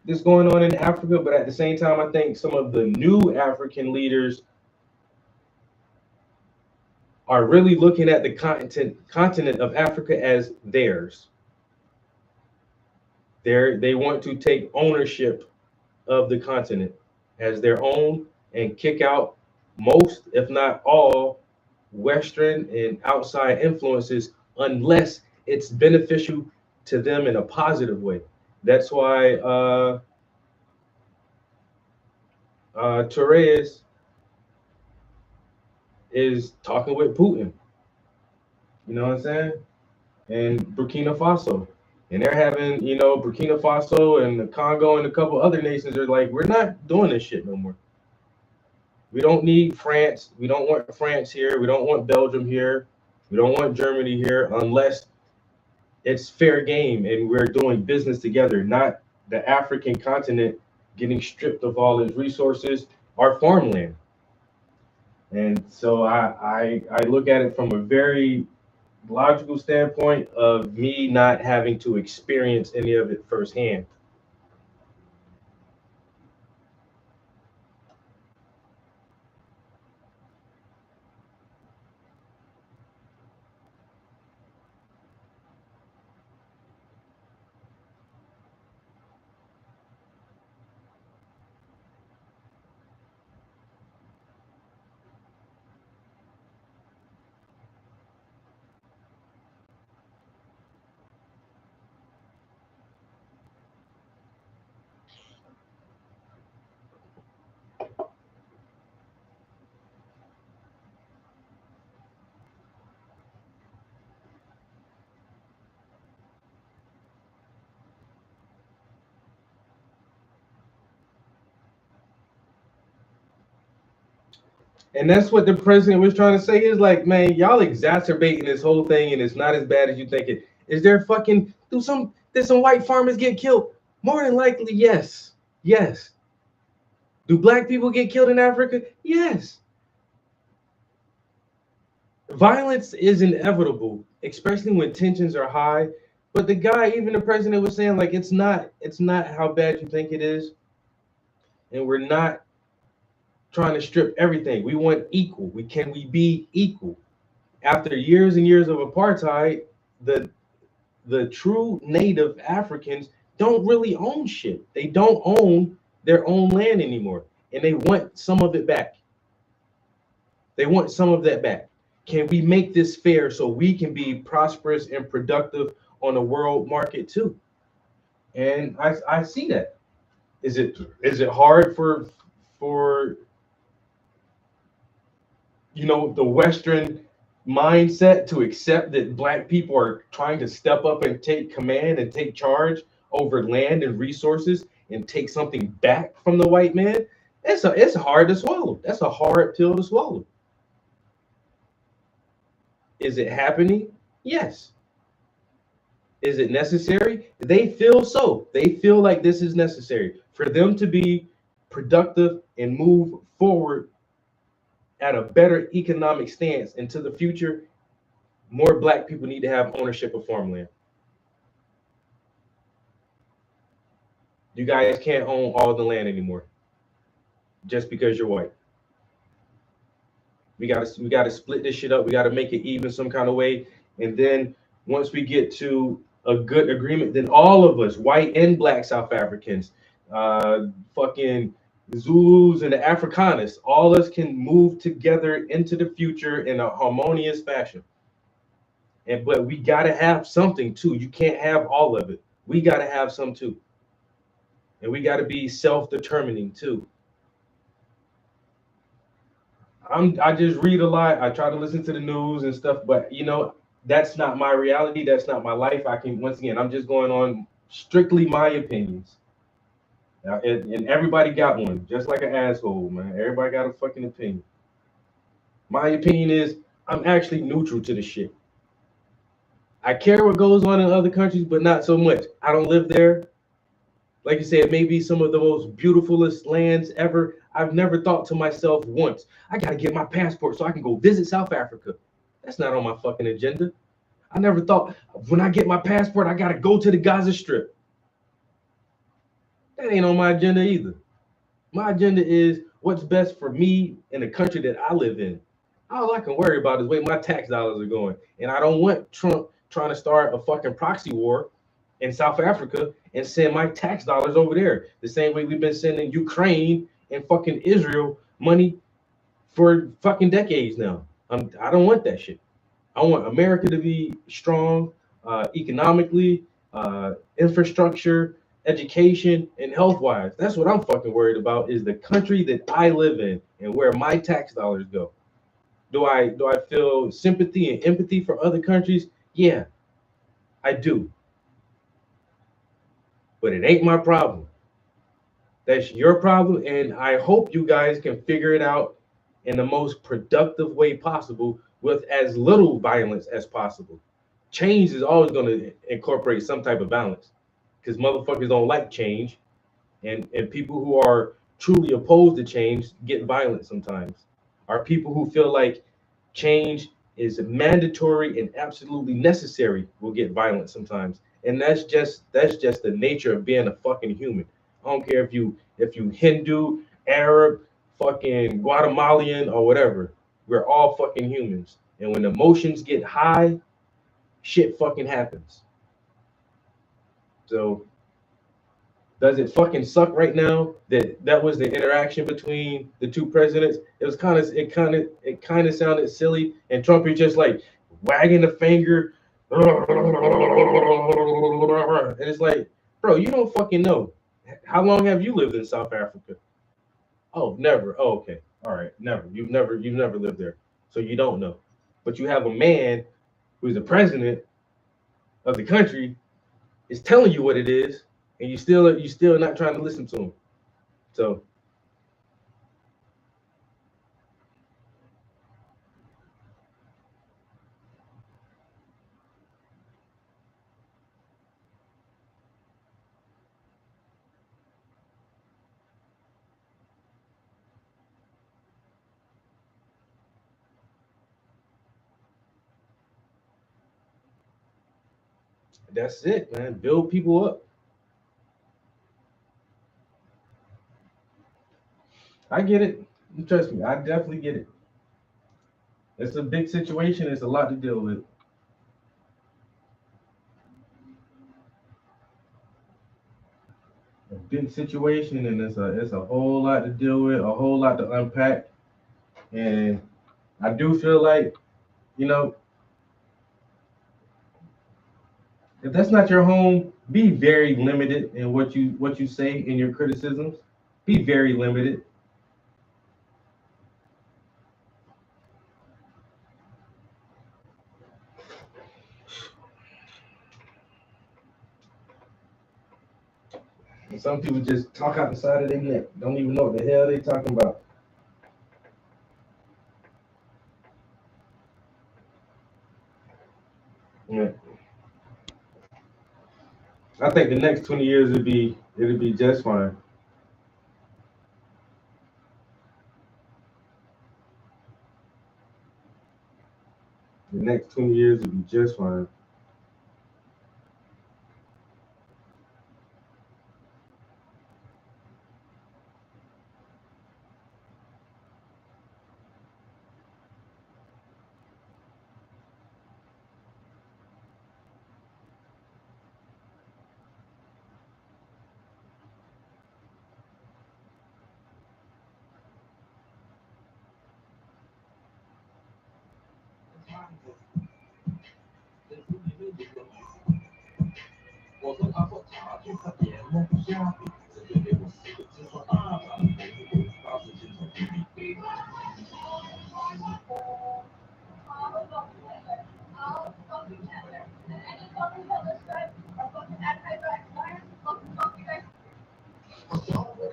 that's going on in Africa, but at the same time, I think some of the new African leaders are really looking at the continent of Africa as theirs. They want to take ownership of the continent as their own and kick out most, if not all, Western and outside influences unless it's beneficial to them in a positive way. That's why Torres is talking with Putin. You know what I'm saying? And Burkina Faso. And they're having, you know, Burkina Faso and the Congo and a couple other nations are like, we're not doing this shit no more. We don't need France. We don't want France here. We don't want Belgium here. We don't want Germany here unless it's fair game and we're doing business together, not the African continent getting stripped of all its resources, our farmland. And so I look at it from a very logical standpoint of me not having to experience any of it firsthand. And that's what the president was trying to say is like, man, y'all exacerbating this whole thing and it's not as bad as you think it. Is there fucking, did some white farmers get killed? More than likely, yes. Yes. Do black people get killed in Africa? Yes. Violence is inevitable, especially when tensions are high. But the guy, even the president was saying, like, it's not how bad you think it is. And we're not trying to strip everything. We want equal. Can we be equal? After years and years of apartheid, the true native Africans don't really own shit. They don't own their own land anymore. And they want some of it back. They want some of that back. Can we make this fair so we can be prosperous and productive on the world market too? And I see that. Is it hard for you know, the Western mindset to accept that black people are trying to step up and take command and take charge over land and resources and take something back from the white man? It's hard to swallow. That's a hard pill to swallow. Is it happening? Yes. Is it necessary? They feel so. They feel like this is necessary for them to be productive and move forward at a better economic stance into the future. More black people need to have ownership of farmland. You guys can't own all the land anymore just because you're white. We gotta split this shit up. We gotta make it even some kind of way. And then once we get to a good agreement, then all of us, white and black South Africans, fucking Zulus and the Afrikaners, all of us can move together into the future in a harmonious fashion. But we gotta have something too. You can't have all of it. We gotta have some too. And we gotta be self-determining too. I just read a lot. I try to listen to the news and stuff, but you know, that's not my reality. That's not my life. Once again, I'm just going on strictly my opinions. Now, and everybody got one, just like an asshole, man. Everybody got a fucking opinion. My opinion is I'm actually neutral to the shit. I care what goes on in other countries, but not so much. I don't live there. Like you said, it may be some of the most beautifulest lands ever. I've never thought to myself once, I gotta get my passport so I can go visit South Africa. That's not on my fucking agenda. I never thought when I get my passport, I gotta go to the Gaza Strip. That ain't on my agenda either. My agenda is what's best for me in the country that I live in. All I can worry about is where my tax dollars are going. And I don't want Trump trying to start a fucking proxy war in South Africa and send my tax dollars over there. The same way we've been sending Ukraine and fucking Israel money for fucking decades now. I don't want that shit. I want America to be strong economically, infrastructure, education, and health-wise. That's what I'm fucking worried about, is the country that I live in and where my tax dollars go. Do I feel sympathy and empathy for other countries? Yeah, I do. But it ain't my problem. That's your problem, and I hope you guys can figure it out in the most productive way possible with as little violence as possible. Change is always going to incorporate some type of balance because motherfuckers don't like change, and people who are truly opposed to change get violent sometimes. Are people who feel like change is mandatory and absolutely necessary will get violent sometimes. And that's just the nature of being a fucking human. I don't care if you Hindu, Arab, fucking Guatemalan, or whatever. We're all fucking humans. And when emotions get high, shit fucking happens. So does it fucking suck right now that was the interaction between the two presidents? It kind of sounded silly, and Trump is just like wagging the finger, and it's like, bro, you don't fucking know. How long have you lived in South Africa? Oh, never. Oh, okay. All right. Never. You've never lived there. So you don't know. But you have a man who's the president of the country is telling you what it is, and you still not trying to listen to him. So that's it, man. Build people up. I get it. Trust me, I definitely get it. It's a big situation. It's a lot to deal with. A big situation, and it's a whole lot to deal with, a whole lot to unpack. And I do feel like, you know, if that's not your home, be very limited in what you say in your criticisms. Be very limited. And some people just talk out the side of their neck. Don't even know what the hell they're talking about. Yeah. I think the next 20 years it'll be just fine. The next 20 years will be just fine.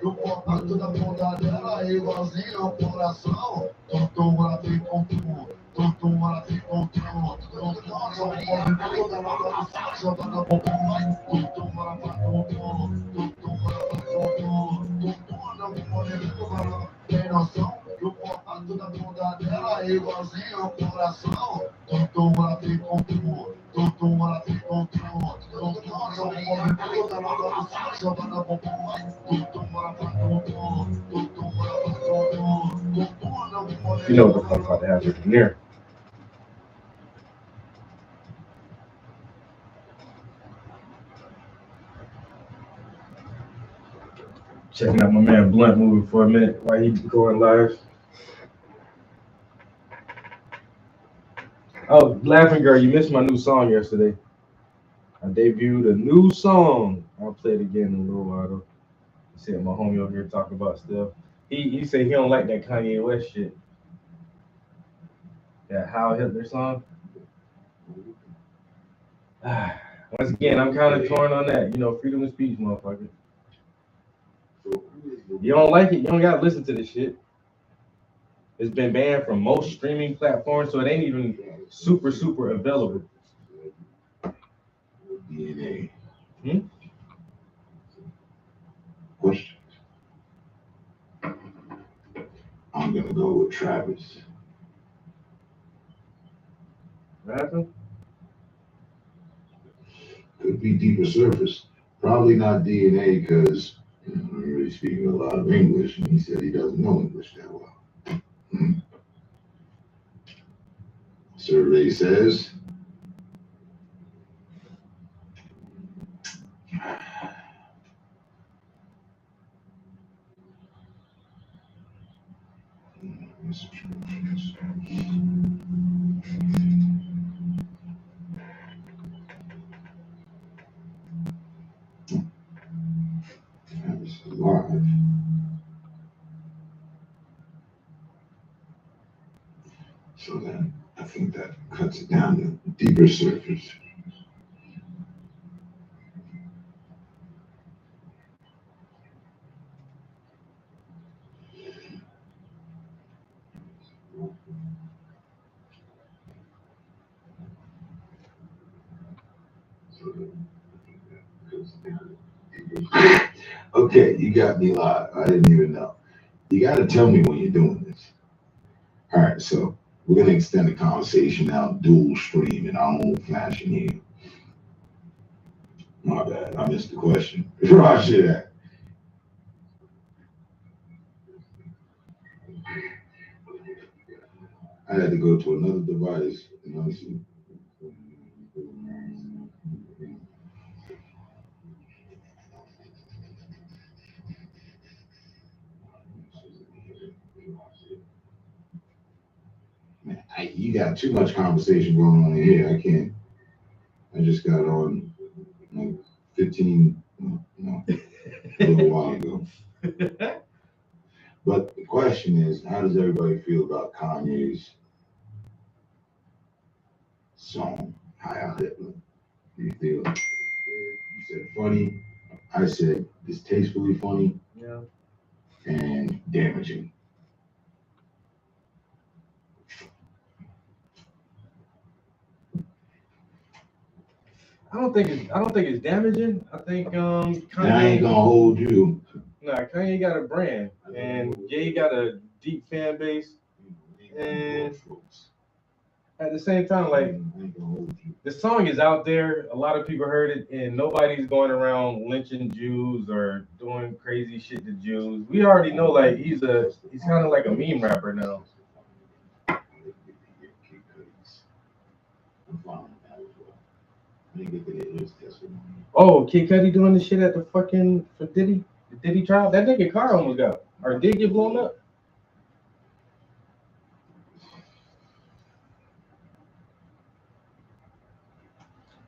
Eu compacto da bunda dela é igualzinho ao coração. Tonton, ela tem contorno. Tonton, ela tem contorno. Tonton, só pode toda na bagunça, jogando a boca mais. Tonton, ela faz contorno. Tonton, ela faz contorno. Tonton, não pode levar. Tem noção? Eu compacto da bunda dela é igualzinho ao coração. Tonton, ela tem contorno. Tonton, ela tem contorno. Tonton, só pode toda na bagunça, jogando a boca mais. Tonton, ela faz contorno. Tonton, ela faz contorno. Tonton, não pode You know what the fuck about to happen from there. Checking out my man Blunt movie for a minute while he going live. Oh, Laughing Girl, you missed my new song yesterday. I debuted a new song. I'll play it again in a little while though. See my homie over here talking about stuff. He said he don't like that Kanye West shit. That How Hitler song. Once again, I'm kind of torn on that. You know, freedom of speech, motherfucker. You don't like it, you don't gotta listen to this shit. It's been banned from most streaming platforms, so it ain't even super available. DNA. Hmm? Question. I'm gonna go with Travis. What happened? Could be deeper surface. Probably not DNA because I'm really speaking a lot of English, and he said he doesn't know English that well. Survey says Travis is alive. So then I think that cuts it down to deeper surface. Okay, you got me live. I didn't even know. You got to tell me when you're doing this. All right, so we're going to extend the conversation out, dual stream in our own fashion here. My bad, I missed the question. Where I should at? I had to go to another device. And let me see. Man, you got too much conversation going on in here. I can't. I just got on like 15, no, a little while ago. But the question is, how does everybody feel about Kanye's song, Heil Hitler? Do you feel it? You said funny. I said distastefully funny. Yeah. And damaging. I don't think it's damaging. I think And I ain't gonna hold you. Nah, Kanye got a brand, and Ye got a deep fan base, and at the same time, like the song is out there. A lot of people heard it, and nobody's going around lynching Jews or doing crazy shit to Jews. We already know, like he's kind of like a meme rapper now. Oh, Kid Cudi doing the shit at the fucking for Diddy trial. That nigga car almost got or did get blown up.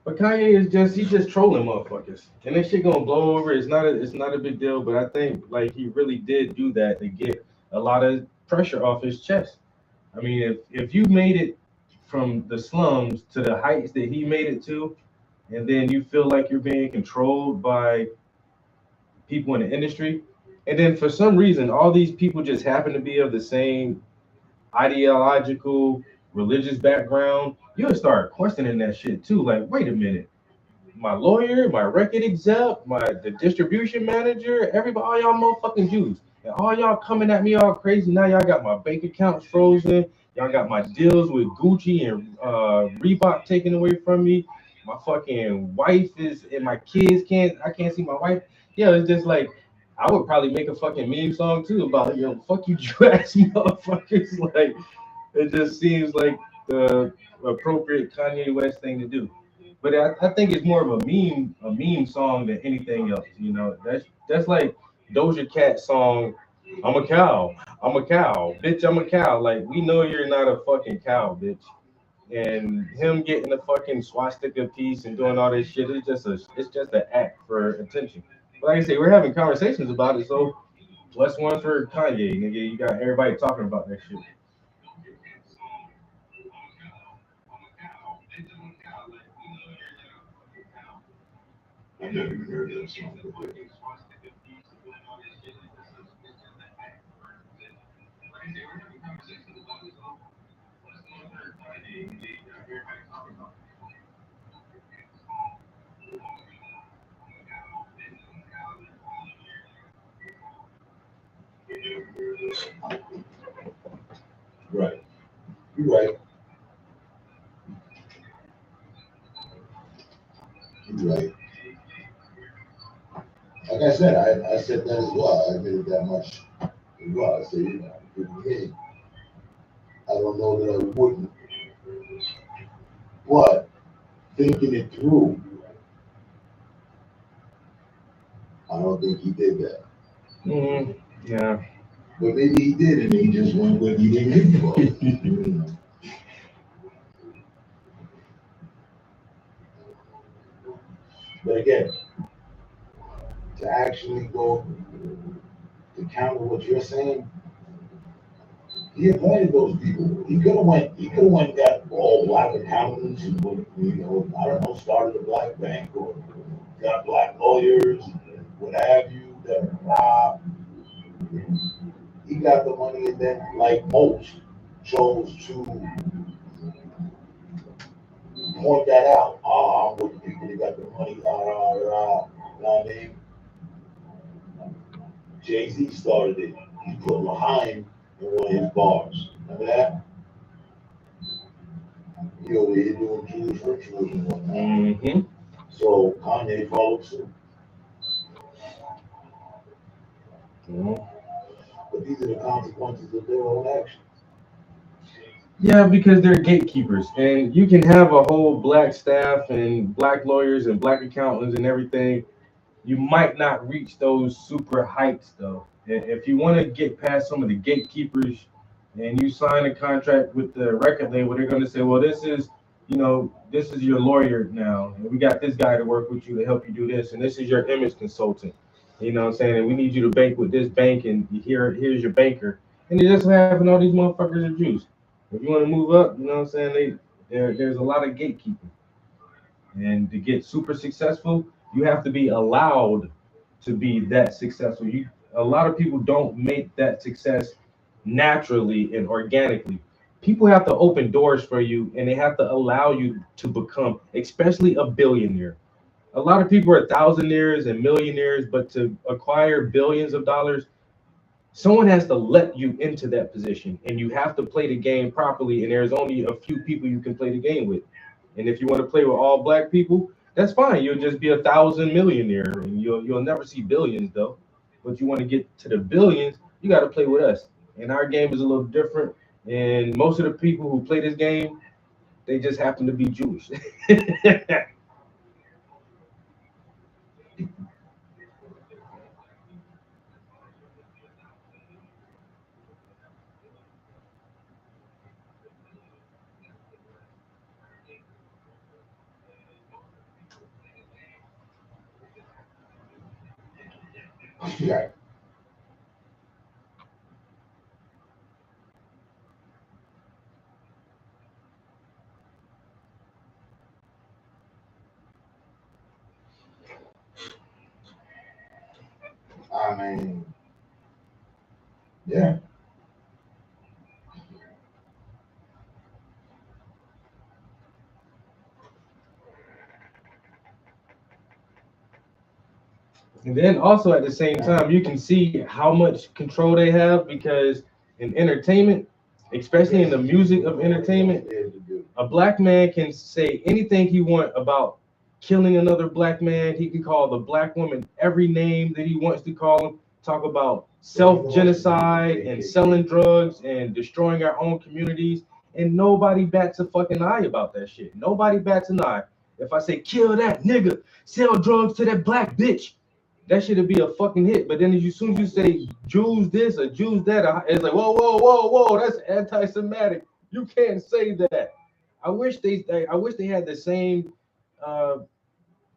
But Kanye is he's just trolling motherfuckers, and this shit gonna blow over. It's not a big deal, but I think like he really did do that to get a lot of pressure off his chest. I mean, if you made it from the slums to the heights that he made it to, and then you feel like you're being controlled by people in the industry, and then for some reason all these people just happen to be of the same ideological religious background, you'll start questioning that shit too. Like, wait a minute, my lawyer, my record exec, the distribution manager, everybody, all y'all motherfucking Jews, and all y'all coming at me all crazy. Now y'all got my bank accounts frozen. Y'all got my deals with Gucci and Reebok taken away from me. My fucking wife is, and my kids I can't see my wife. Yeah, it's just like, I would probably make a fucking meme song too about, fuck you Jew ass motherfuckers. Like, it just seems like the appropriate Kanye West thing to do. But I think it's more of a meme song than anything else. That's like Doja Cat song, I'm a cow, bitch, I'm a cow. Like, we know you're not a fucking cow, bitch. And him getting the fucking swastika piece and doing all this shit, it's just an act for attention. But like I say, we're having conversations about it, so plus one for Kanye, nigga. You got everybody talking about that shit. I've never even heard that song before. Right. You're right. You're right. Like I said, I said that as well. I admitted that much as well. I said, for me, I don't know that I wouldn't. But thinking it through, I don't think he did that. Yeah. But maybe he did, and he just went with he didn't get for. But again, to actually go to counter what you're saying, he invited those people. He could have went and got all black accountants and I don't know, started a black bank or got black lawyers and what have you that robbed. He got the money and then, like most, chose to point that out. I'm with the people that got the money. You know what I mean? Jay-Z started it. He put L'Chaim in one of his bars. Remember that? He over here doing Jewish rituals and whatnot. Mm-hmm. So Kanye followed suit. Mm-hmm. But these are the consequences of their own actions. Yeah, because they're gatekeepers, and you can have a whole black staff and black lawyers and black accountants and everything. You might not reach those super heights though. If you want to get past some of the gatekeepers and you sign a contract with the record label, they're going to say, well, this is your lawyer now, and we got this guy to work with you to help you do this, and this is your image consultant. You know what I'm saying? And we need you to bank with this bank, and here's your banker. And it just so happen all these motherfuckers are Jews. If you want to move up, you know what I'm saying? There's a lot of gatekeeping. And to get super successful, you have to be allowed to be that successful. A lot of people don't make that success naturally and organically. people have to open doors for you, and they have to allow you to become, especially a billionaire. A lot of people are thousandaires and millionaires, but to acquire billions of dollars, someone has to let you into that position, and you have to play the game properly. And there's only a few people you can play the game with. And if you want to play with all black people, that's fine. You'll just be 1,000 millionaire, and you'll never see billions though. But you want to get to the billions, you got to play with us. And our game is a little different. And most of the people who play this game, they just happen to be Jewish. Yeah. I mean, yeah. And then also at the same time, you can see how much control they have because in entertainment, especially in the music of entertainment, a black man can say anything he want about killing another black man. He can call the black woman every name that he wants to call them. Talk about self-genocide and selling drugs and destroying our own communities. And nobody bats a fucking eye about that shit. Nobody bats an eye. If I say kill that nigga, sell drugs to that black bitch, that should be a fucking hit. But then as soon as you say Jews this or Jews that, it's like whoa, that's anti-Semitic. You can't say that. I wish they had the same uh,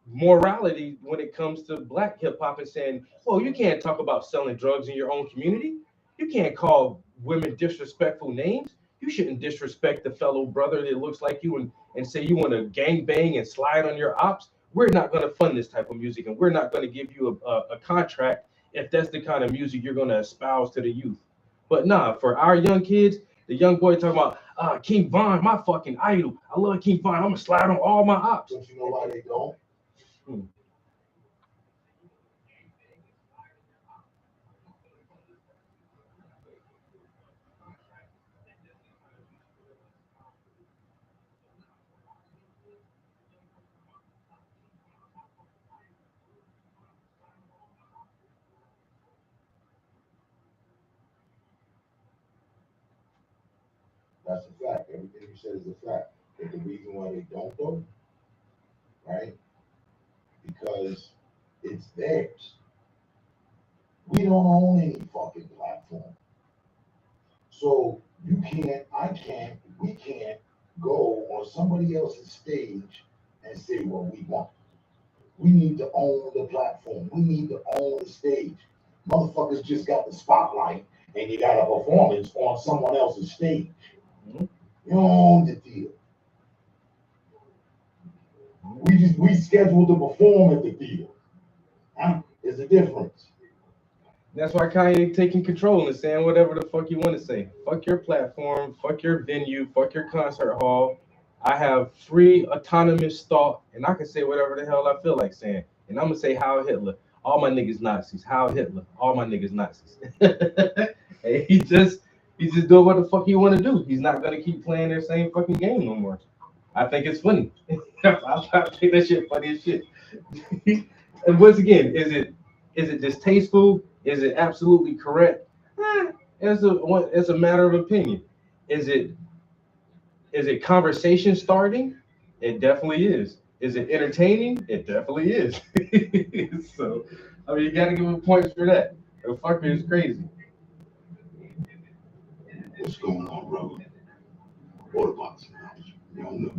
morality when it comes to black hip hop and saying, well, you can't talk about selling drugs in your own community. You can't call women disrespectful names. You shouldn't disrespect the fellow brother that looks like you and say you want to gang bang and slide on your ops. We're not going to fund this type of music, and we're not going to give you a contract if that's the kind of music you're going to espouse to the youth. But nah, for our young kids, the young boy talking about King Von, my fucking idol. I love King Von. I'm gonna slide on all my ops. Don't you know why they don't? That's a fact. Everything you said is a fact. But the reason why they don't though, right? Because it's theirs. We don't own any fucking platform. So you can't, I can't, we can't go on somebody else's stage and say what we want. We need to own the platform. We need to own the stage. Motherfuckers just got the spotlight and you got a performance on someone else's stage. You own the deal. We scheduled to perform at the theater. There's a difference. That's why Kanye taking control and saying whatever the fuck you want to say. Fuck your platform, fuck your venue, fuck your concert hall. I have free autonomous thought, and I can say whatever the hell I feel like saying. And I'm gonna say Heil Hitler. All my niggas Nazis. Heil Hitler. All my niggas Nazis. And he's just doing what the fuck he want to do. He's not gonna keep playing their same fucking game no more. I think it's funny. I think that shit funny as shit. And once again, is it distasteful? Is it absolutely correct? It's a matter of opinion. Is it conversation starting? It definitely is. Is it entertaining? It definitely is. So, I mean, you got to give him points for that. The fucker is crazy. What's going on, brother? What about you don't know?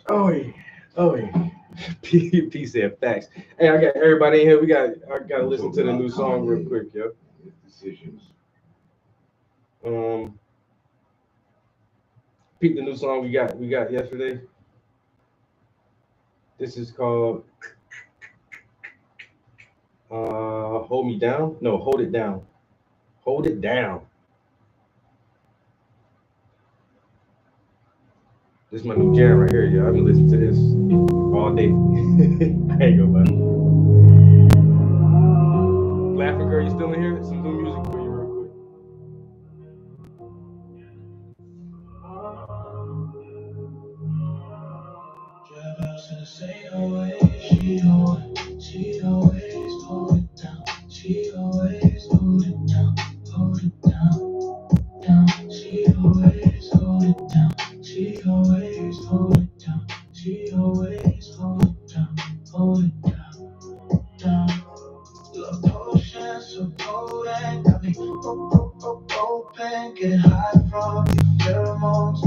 Oh, yeah. P said facts. Hey, I got everybody in here. I gotta listen to the new song real quick, yo. Decisions. Peep the new song we got yesterday. This is called Hold Me Down. No, Hold It Down. Hold It Down. This is my new jam right here, yo. I've been listening to this all day. I ain't gonna lie. Laughing Girl, you still in here? Some new music for you real quick. She always hold it down. She always hold it down. Hold it down. Down. She always hold it down. She always hold it down. She always hold it down. Hold it down. Down. Love potion so potent, got me open, getting high from your pheromones.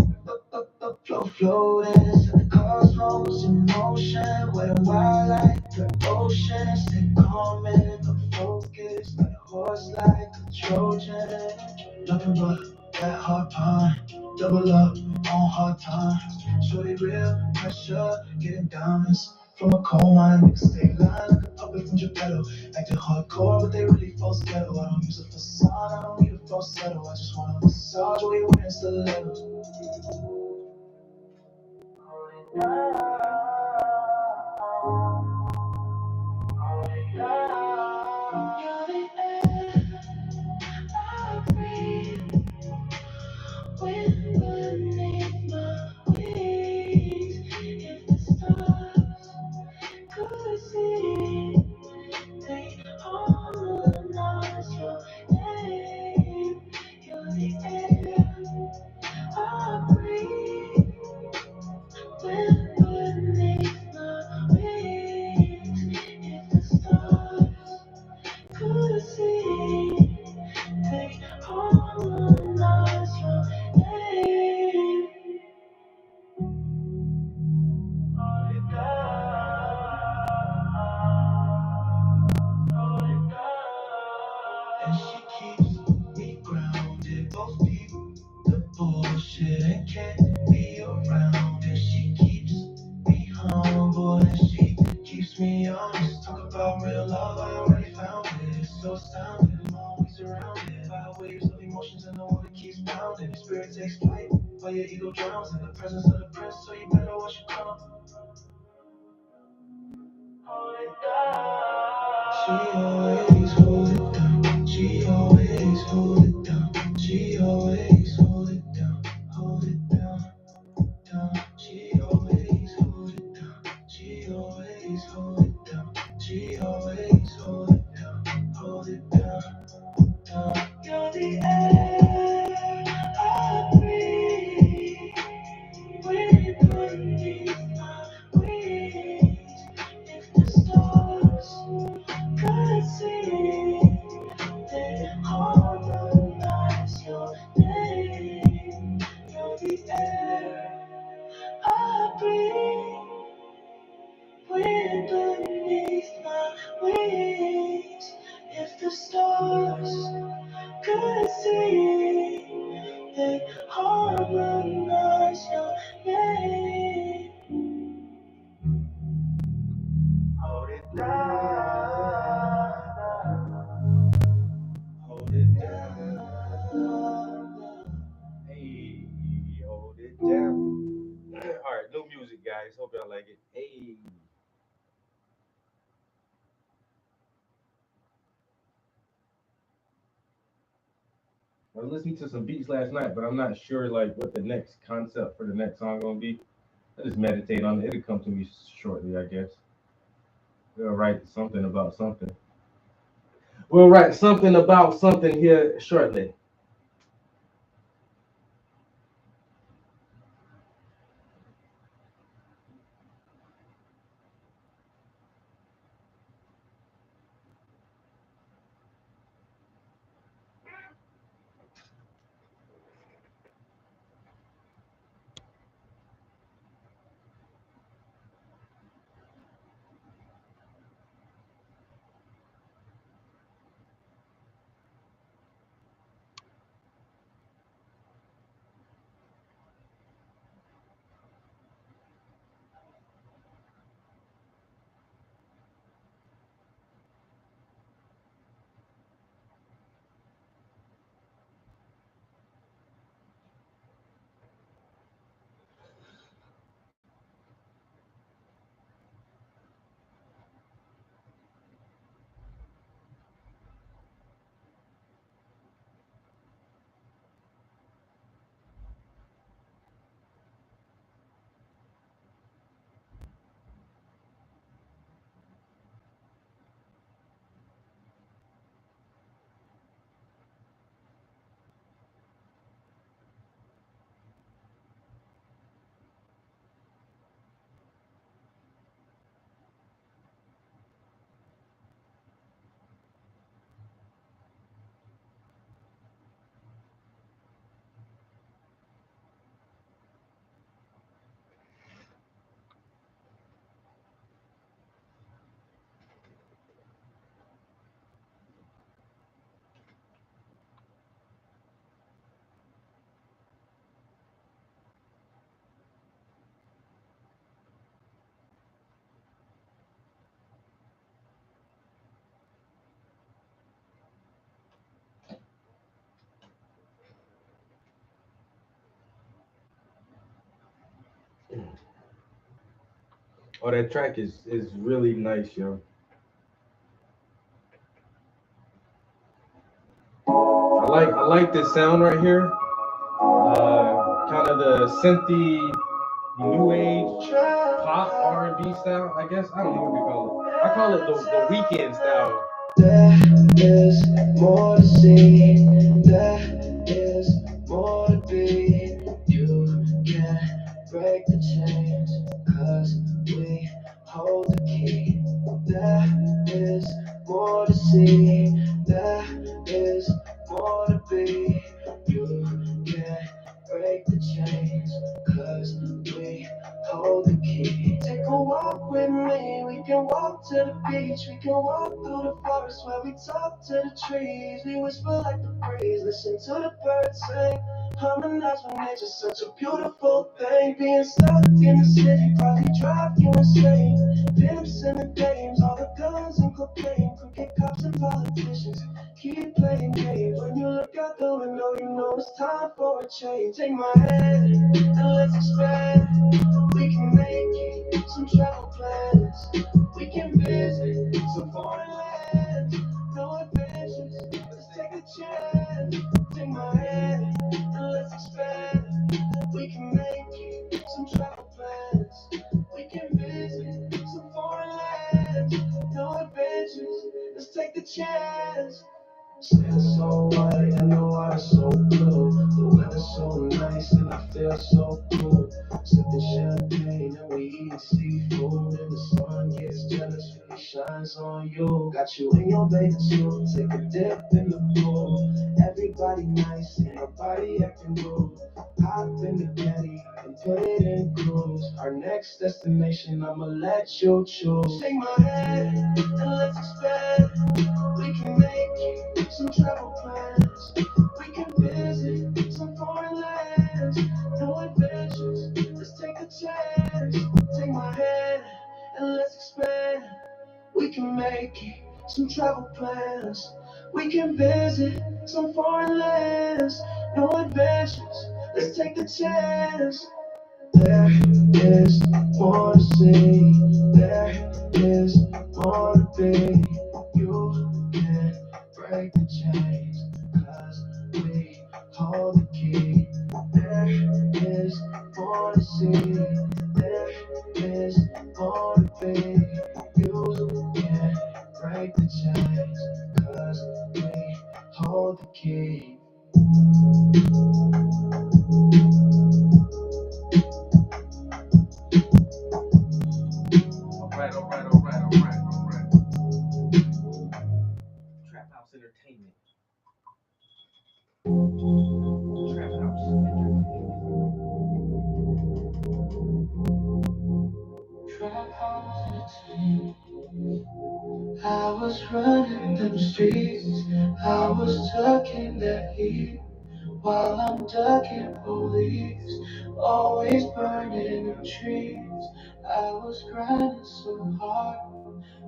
Floating in the cosmos, in motion, wet and wild like the ocean. Stay calm and focused, like a horse, like a Trojan. Nothing but that hard pine, double up on hard times. Shorty real pressure, getting diamonds from a coal mine. Niggas stay lying like a puppet from Geppetto. Acting hardcore, but they really false ghetto. I don't use a facade, I don't need a falsetto. I just want a massage where you wearing stilettos. You're the air I breathe. Wind beneath my wings. If the stars could see, they harmonize your name. You're the air I breathe. Wind beneath my wings. If the stars could see, they harmonize your name. Hold it down. And she keeps me grounded. Both people, the bullshit and can't be around. And she keeps me humble. And she keeps me honest. Talk about real love, I already found it. It's so astounding, I'm always surrounded by waves of emotions and the one that keeps pounding. Spirit takes flight while your ego drowns in the presence of the prince. So you better watch your come. Hold it down. She always hold it down. She always hold it down. She always hold it down. Hold it down. Down. She always hold it down. She always hold it down. She always hold it down. Hold it down. Down. You're the air I breathe. Wind beneath my wings. If the stars could see, they harmonize your name. You're the air I breathe. Wind beneath my wings. If the stars could see, they harmonize your name. Hold it down. Hold it down. Hey, hold it down. All right, new music, guys. Hope y'all like it. Hey. I was listening to some beats last night, but I'm not sure like what the next concept for the next song gonna be. I just meditate on it. It'll come to me shortly, I guess. We'll write something about something. We'll write something about something here shortly. Oh, that track is really nice, yo. I like this sound right here. Kind of the synthy, new age pop R&B style. I guess I don't know what we call it. I call it the weekend style. There is more to see. There is more to be. You can't break the chains, 'cause we hold the key. There is more to see. There is more to be. You can't break the chains, 'cause we hold the key. Take a walk with me, we can walk to the beach, we can walk through the forest where we talk to the trees. We whisper like the breeze, listen to the birds sing, harmonize with nature, such a beautiful thing. Being stuck in the city probably drive you insane. Pimps and the games, all the guns and cocaine, crooked cops and politicians keep playing games. When you look out the window, you know it's time for a change. Take my hand and let's expand. We can make it, some travel plans. We can visit some foreign lands. No adventures, let's take a chance. Take my hand and let's expand. We can make it, some travel plans. We can visit some foreign lands. No adventures, let's take the chance. Sand so white and the water so blue. The weather's so nice and I feel so cool. Sipping champagne and we eating seafood. And the sun gets jealous when it shines on you. Got you in your bathing suit, take a dip in the pool. Everybody nice and nobody acting rude. Hop in the caddy and put it in cruise. Our next destination, I'ma let you choose. Take my hand and let's expand. We can make it, some travel plans. We can visit some foreign lands. No adventures, let's take a chance. Take my hand and let's expand. We can make it, some travel plans. We can visit some foreign lands. No adventures, let's take the chance. There is more to see. There is more to be. You can't break the chains, 'cause we hold the key. There is more to see. There is more to be. You can't break the chains, 'cause we hold the key. All right. Trap House Entertainment. Trap House Entertainment. Trap house entertainment. I was running them streets, I was tucking that heat, while I'm ducking police, always burning them trees. I was grinding so hard,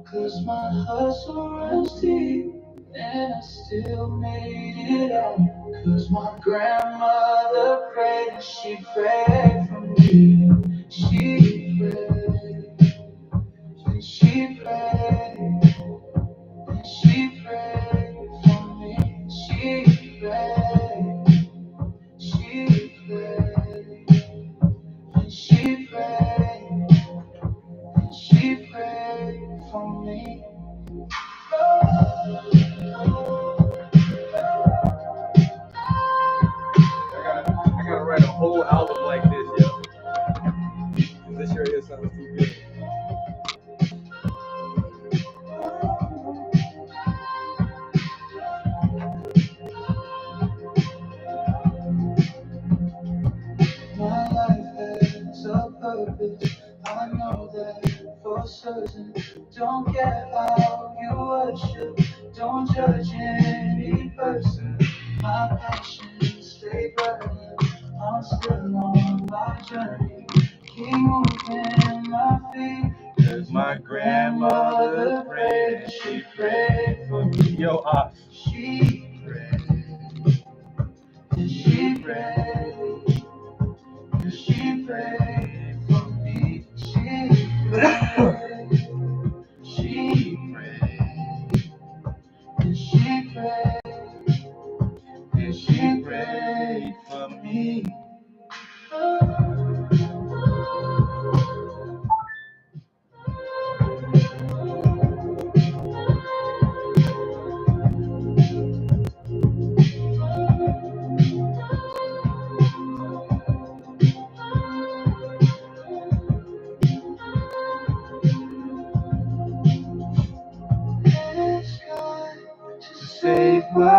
'cause my hustle runs deep, and I still made it out. 'Cause my grandmother prayed and she prayed for me. She prayed, and she prayed, and she prayed for me. She prayed, she prayed, and she prayed, and she prayed for me. I gotta write a whole album like this, yo. This sure is sounds too good. My life has a purpose, I know that for certain. Don't care how you worship, don't judge any person. My passions stay burning, I'm still on my journey. Keep moving my feet, 'cause my grandmother prayed, and she prayed for me. Yo, She prayed, and she prayed. She prayed for me. She prayed.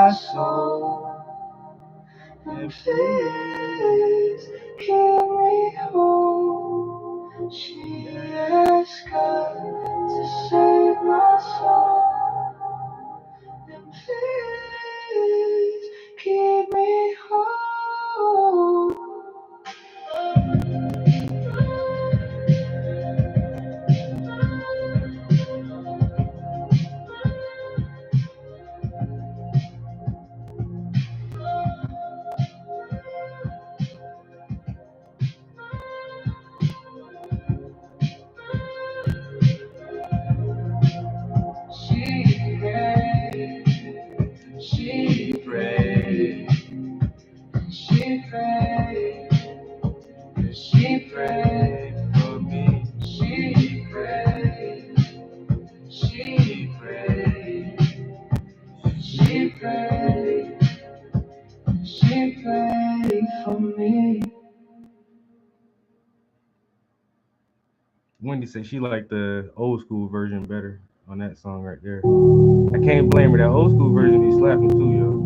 my soul. And please keep me whole. She asked God to save my soul. And please keep me whole. She prayed, she prayed, she prayed, she prayed for me. She prayed, she prayed, she prayed, she prayed for me. Wendy said she liked the old school version better on that song right there. I can't blame her. That old school version be slapping too, yo.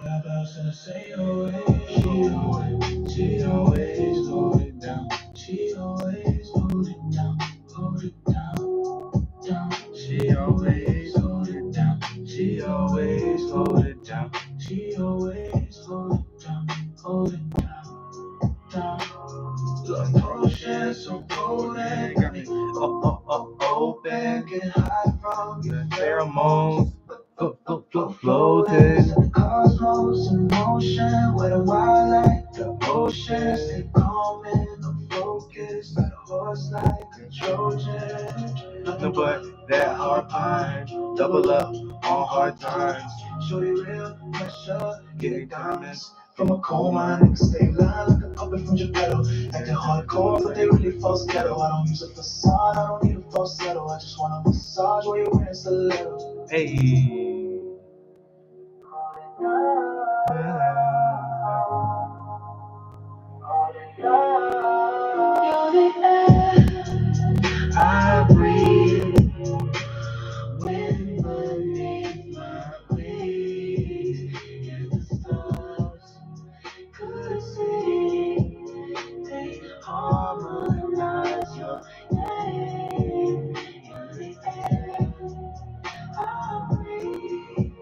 Dropouts in the same way. She always hold it down. She always hold it down. Hold it down, down. She always hold it down. She always hold it down. She always hold it down. Hold it down, down. Love potion so potent, got me open, getting high from your pheromones. Floating the cosmos in motion, where the wild like the ocean. Stay calm and I'm focused, like a horse like a Trojan. Nothing but that hard pine, double up on hard times. Shorty real pressure, getting diamonds from a coal mine. Niggas stay lying like a puppet from Geppetto. Acting hardcore, but they really false ghetto. I don't use a facade, I don't need a falsetto. I just want a massage while you're wearing stilettos. Hey. You're the air I breathe, wind beneath my wings. If the stars could see, they harmonize your name. You're the air I breathe,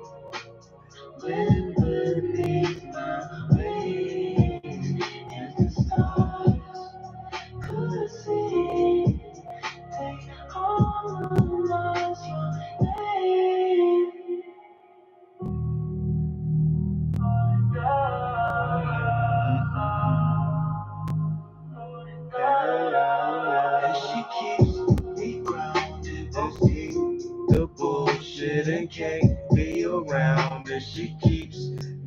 wind beneath my wings. If the stars could see, they harmonize your name. And she keeps me grounded, defeat the bullshit and can't be around. And she keeps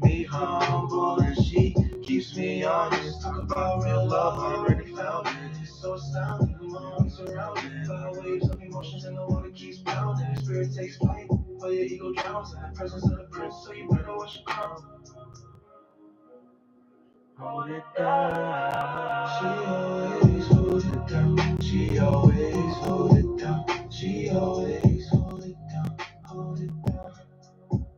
me humble, and she keeps me honest. Talk about real love, I already found it. It's so astounding, I'm always surrounded by waves of emotions, and the water keeps pounding. Spirit takes flight, while your ego drowns in the presence of the prince, so you better watch your crown. Hold it down. She always hold it down. She always hold it down. She always hold it down. Hold it down,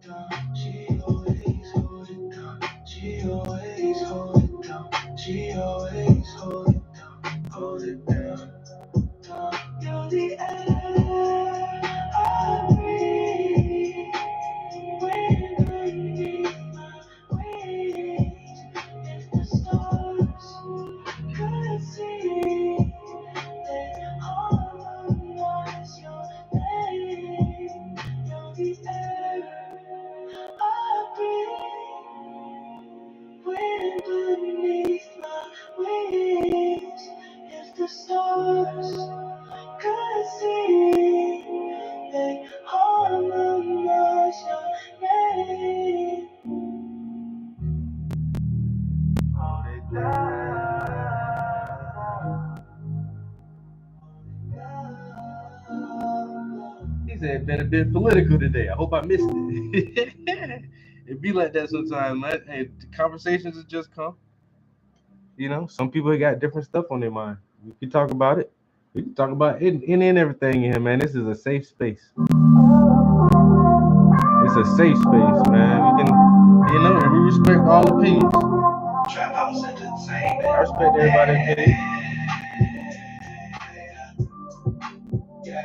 down. She always hold it down. She always hold it down. She always hold it down. Hold it down, down. You're the air I breathe. Wind beneath my wings. If the stars could see, they harmonize your name. You're the air I breathe, wind beneath my wings. If the stars could see, they harmonize your name. Hold it down. He said better been political today. I hope I missed it. It be like that sometimes, man. Hey, the conversations that just come. You know, some people got different stuff on their mind. We can talk about it. We can talk about it and everything in here, man. This is a safe space. It's a safe space, man. We can, you know, and we respect all opinions. Trap house entertainment. I respect everybody's opinion. Yeah.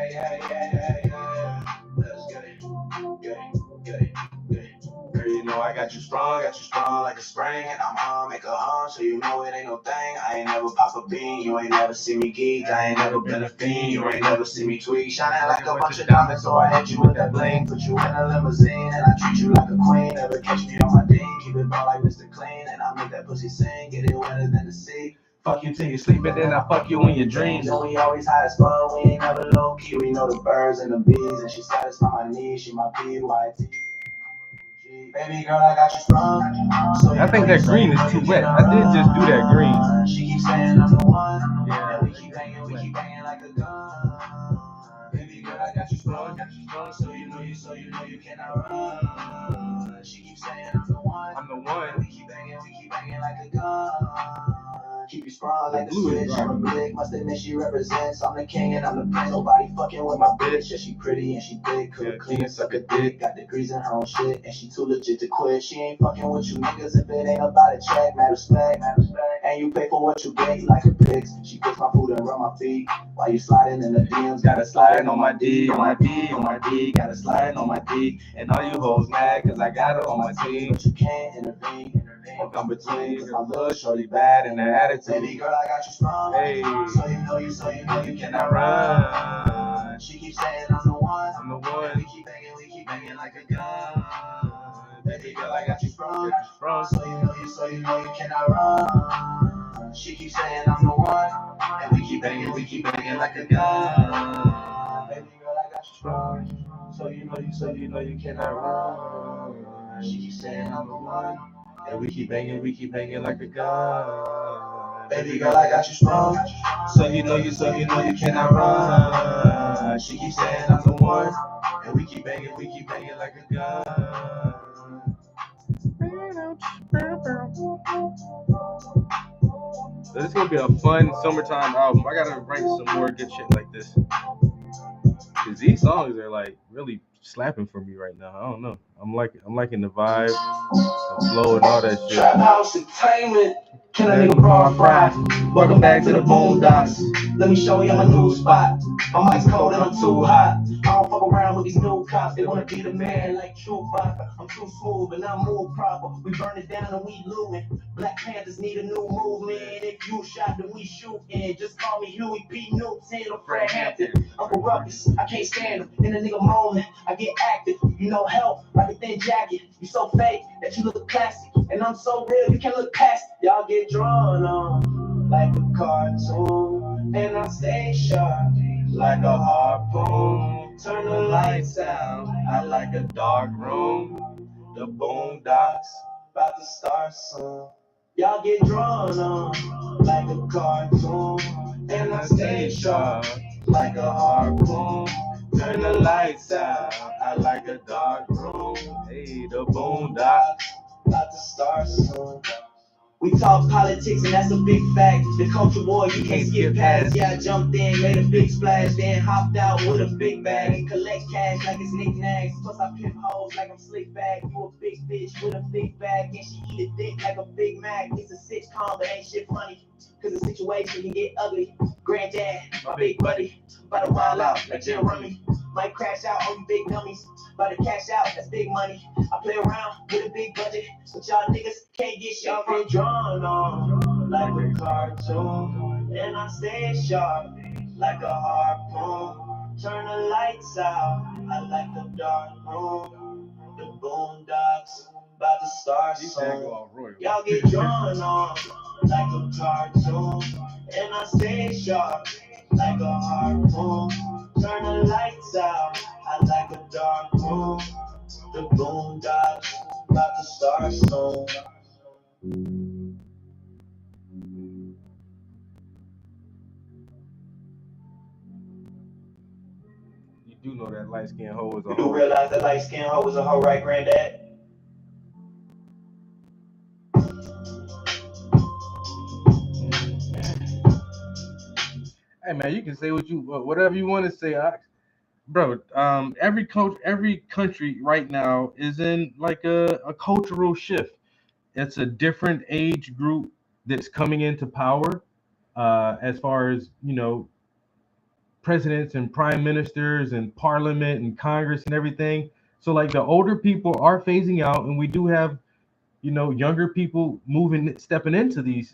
Let's get it. Get it. Girl, you know I got you strong like a spring, and I'm on, make a home, so you know it ain't no thing. I ain't never pop a bean, you ain't never see me geek, I ain't never been a fiend, you ain't never see me tweak, shining like a bunch of diamonds, so I hit you with that bling, put you in a limousine, and I treat you like a queen, never catch me on my ding, keep it ball like Mr. Clean, and I make that pussy sing, get it wetter than the sea. Fuck you till you sleep, and then I fuck you in your dreams. And we always high as fuck, we ain't never low key. We know the birds and the bees, and she satisfy my needs. She my PYT. Baby girl, I got you strong. So I think that green is too wet. I did just do that green. She keeps saying I'm the one. Yeah. And we keep banging like a gun. Baby girl, I got you strong. So you know you cannot run. She keeps saying I'm the one. I'm the one. And we keep banging like a gun. Keep you sprung like the switch. I'm a blick, must admit she represents. I'm the king and I'm the prince. Nobody fucking with my bitch. Yeah, she pretty and she thick. Could clean and suck a dick. Got degrees in her own shit. And she too legit to quit. She ain't fucking with you niggas if it ain't about a check. Mad respect. And you pay for what you get. You like her pics. She cooks my food and rub my feet. While you sliding in the DMs. Gotta slide on my D. On my D. Gotta slide on my D. And all you hoes mad cause I got her on my team. But you can't intervene. Or come between, cause my little shorty bad and her attitude. Baby girl, I got you strong. Hey. So you know you cannot run. She keeps saying I'm the one. We keep banging like a gun. Baby girl, I got you strong. So you know you cannot run. She keeps saying I'm the one. And we keep banging like a gun. Baby girl, I got you strong. So you know you cannot run. She keeps saying I'm the one. And we keep banging like a gun. Baby girl, I got you strong. So you know you cannot run. She keeps saying I'm the one. And we keep banging like a gun. So this is gonna be a fun summertime album. I gotta write some more good shit like this. Cause these songs are like really slapping for me right now. I don't know. I'm liking the vibe, the flow, and all that shit. Trap house entertainment. Can a nigga bar fry? Welcome back to the Boondocks. Let me show you my new spot. My mic's cold and I'm too hot. I don't fuck around with these new cops. They wanna be the man like Tupac. I'm too smooth and I'm more proper. We burn it down and we looting. Black Panthers need a new movement. If you shot, then we shooting. Just call me Huey P. Newton or Fred Hampton. Uncle Ruckus, I can't stand him. In a nigga moment, I get active. You know help, like a thin jacket. You so fake that you look plastic. And I'm so real, you can't look past it. Y'all get drawn on like a cartoon. And I stay sharp like a harpoon. Turn the lights out, I like a dark room. The Boondocks about to start soon. Y'all get drawn on like a cartoon. And I stay sharp like a harpoon. Turn the lights out, I like a dark room. Hey, the Boondocks about to start soon. We talk politics and that's a big fact. The culture war you can't skip past. Yeah, I jumped in, made a big splash, then hopped out with a big bag and collect cash like it's knickknacks. Plus I pimp hoes like I'm slick back. You a big bitch with a big bag and she eat a dick like a Big Mac. It's a sitcom but ain't shit funny. Cause the situation can get ugly. Granddad, my big buddy, about to wild out like Jim Rummy. Might crash out on you big dummies. About to cash out, that's big money. I play around with a big budget, but y'all niggas can't get shit from drawn on like a cartoon. And I stay sharp like a harpoon. Turn the lights out, I like the dark room. The Boondocks about to start soon. Y'all get drawn on like a cartoon. And I stay sharp like a harpoon. Turn the lights out, I like a dark room. The Boondocks about to start soon. You do know that light skinned hoe is a You do hoe. realize that light skinned hoe is a hoe, right, Granddad? Hey man, you can say whatever you want to say, bro. Every country right now is in like a cultural shift. It's a different age group that's coming into power, as far as presidents and prime ministers and parliament and Congress and everything. So like the older people are phasing out, and we do have younger people stepping into these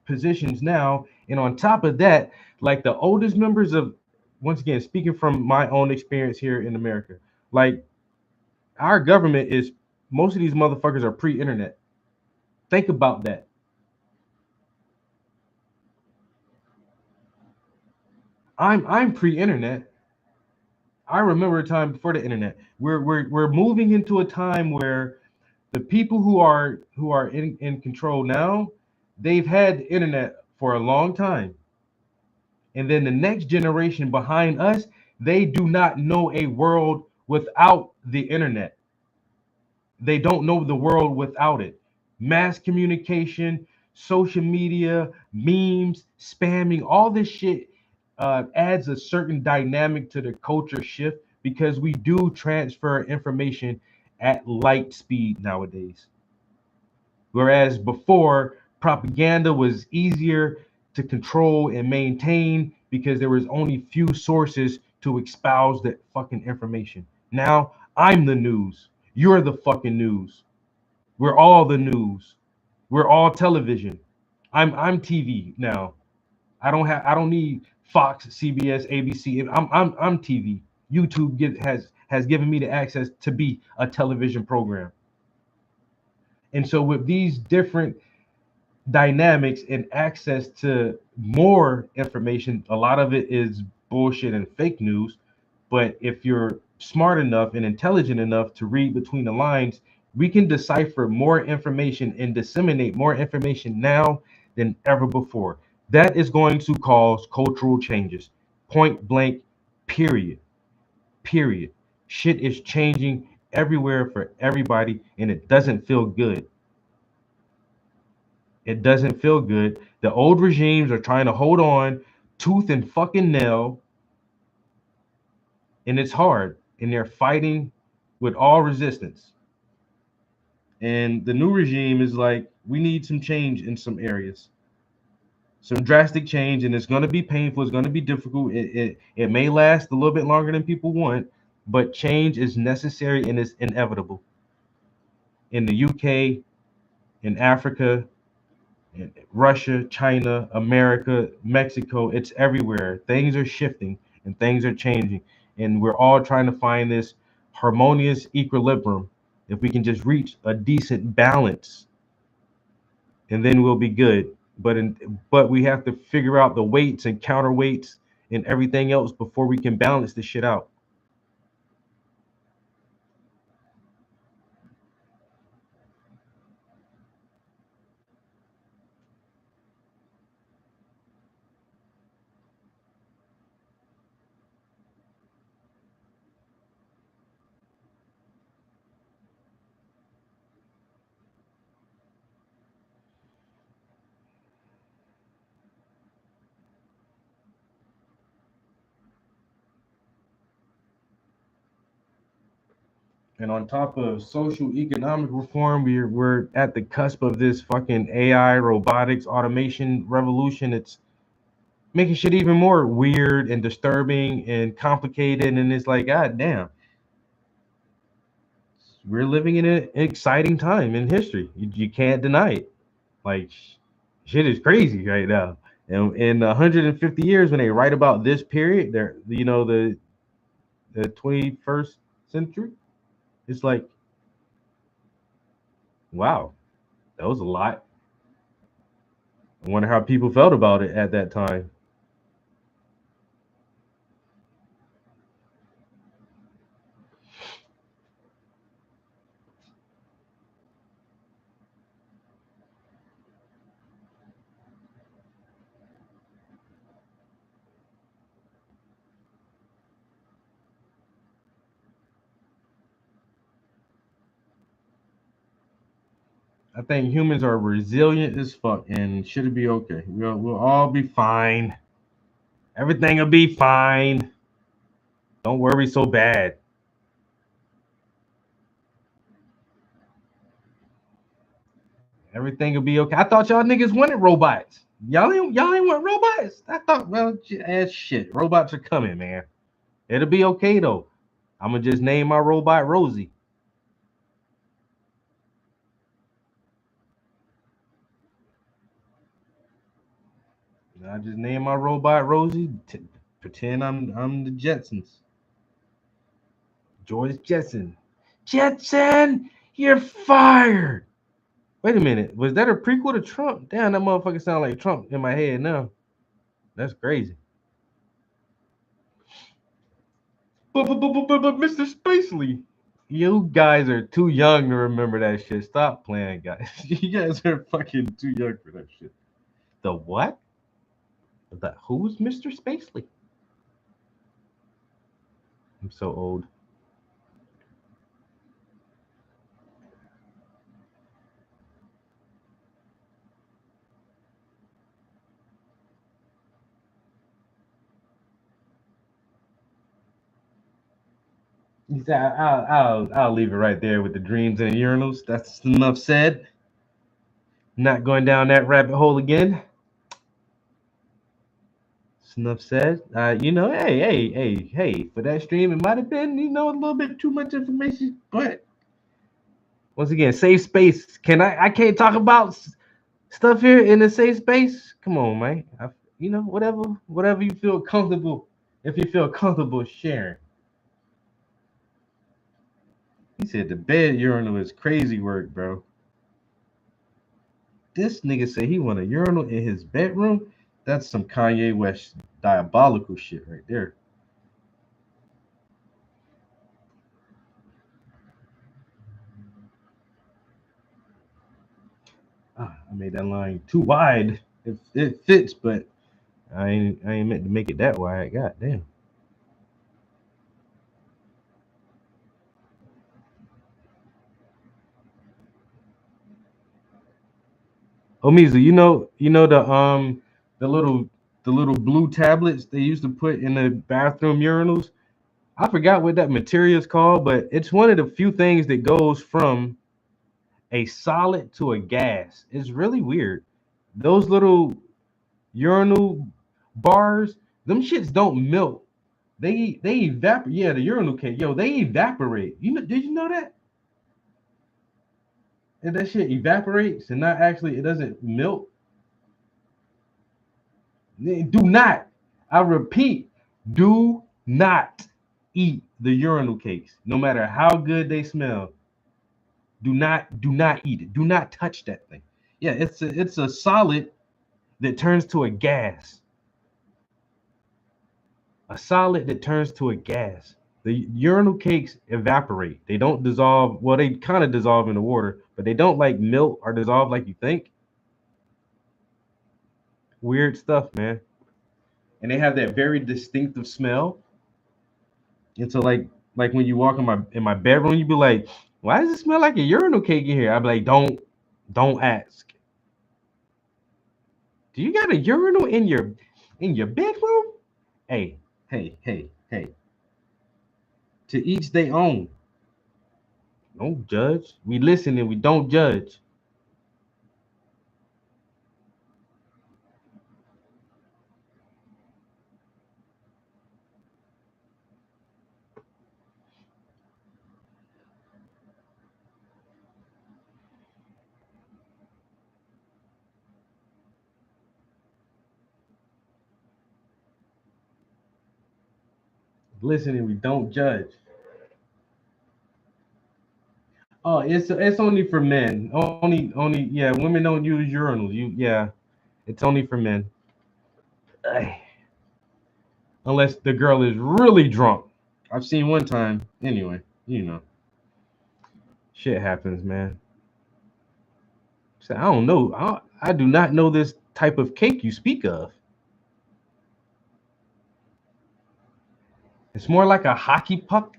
positions now. And on top of that, like the oldest members of, once again, speaking from my own experience here in America, like our government is, most of these motherfuckers are pre-internet. Think about that. I'm pre-internet. I remember a time before the internet. We're moving into a time where the people who are in control now, they've had the internet for a long time. And then the next generation behind us, they do not know a world without the internet. They don't know the world without it. Mass communication, social media, memes, spamming, all this shit adds a certain dynamic to the culture shift, because we do transfer information at light speed nowadays. Whereas before, propaganda was easier to control and maintain because there was only few sources to espouse that fucking information. Now I'm the news. You're the fucking news. We're all the news. We're all television. I'm TV now. I don't need Fox, CBS, ABC. I'm TV. YouTube has given me the access to be a television program. And so with these different dynamics and access to more information, a lot of it is bullshit and fake news. But if you're smart enough and intelligent enough to read between the lines, we can decipher more information and disseminate more information now than ever before. That is going to cause cultural changes. Point blank, period. Period. Shit is changing everywhere for everybody, and it doesn't feel good. It doesn't feel good. The old regimes are trying to hold on tooth and fucking nail, and it's hard, and they're fighting with all resistance. And the new regime is like, we need some change in some areas, some drastic change, and it's going to be painful. It's going to be difficult. It may last a little bit longer than people want, but change is necessary and it's inevitable. In the UK, in Africa, in Russia, China, America, Mexico, it's everywhere. Things are shifting and things are changing, and we're all trying to find this harmonious equilibrium. If we can just reach a decent balance, and then we'll be good. But we have to figure out the weights and counterweights and everything else before we can balance this shit out. And on top of social economic reform, we're at the cusp of this fucking AI, robotics, automation revolution. It's making shit even more weird and disturbing and complicated. And it's like, God damn, we're living in an exciting time in history. You can't deny it. Like, shit is crazy right now. And in 150 years, when they write about this period, the 21st century, it's like, wow, that was a lot. I wonder how people felt about it at that time. I think humans are resilient as fuck, and should it be okay? We'll all be fine. Everything will be fine. Don't worry so bad. Everything will be okay. I thought y'all niggas wanted robots. Y'all ain't want robots. I thought, well, shit. Robots are coming, man. It'll be okay though. I'm gonna just name my robot Rosie. I just name my robot Rosie. Pretend I'm the Jetsons. George Jetson. Jetson, you're fired. Wait a minute. Was that a prequel to Trump? Damn, that motherfucker sound like Trump in my head now. That's crazy. But Mr. Spacely, you guys are too young to remember that shit. Stop playing, guys. You guys are fucking too young for that shit. The what? Who's Mr. Spacely? I'm so old. I'll leave it right there with the dreams and urinals. That's enough said. Not going down that rabbit hole again. It's enough said. Hey. For that stream, it might have been, a little bit too much information. But once again, safe space. I can't talk about stuff here in a safe space. Come on, man. Whatever you feel comfortable. If you feel comfortable sharing. He said the bed urinal is crazy work, bro. This nigga said he want a urinal in his bedroom. That's some Kanye West diabolical shit right there. I made that line too wide. It fits, but I ain't meant to make it that wide. God damn. Oh, Mizu, you know the little blue tablets they used to put in the bathroom urinals. I forgot what that material is called, but it's one of the few things that goes from a solid to a gas. It's really weird. Those little urinal bars, them shits don't melt. They evaporate. Yeah, the urinal cake. Yo, they evaporate. Did you know that? And that shit evaporates and it doesn't melt. Do not, I repeat, do not eat the urinal cakes, no matter how good they smell. Do not eat it. Do not touch that thing. Yeah, it's a solid that turns to a gas. A solid that turns to a gas. The urinal cakes evaporate. They don't dissolve. Well, they kind of dissolve in the water, but they don't like melt or dissolve like you think. Weird stuff, man. And they have that very distinctive smell. And so like when you walk in my bedroom, you be like, why does it smell like a urinal cake in here? I'd be like, don't ask. Do you got a urinal in your bedroom? Hey. To each their own. Don't judge. We listen and we don't judge. Listen and we don't judge. Oh, it's only for men. Only yeah, women don't use urinals. It's only for men. Unless the girl is really drunk. I've seen one time. Anyway, shit happens, man. So I don't know. I do not know this type of cake you speak of. It's more like a hockey puck.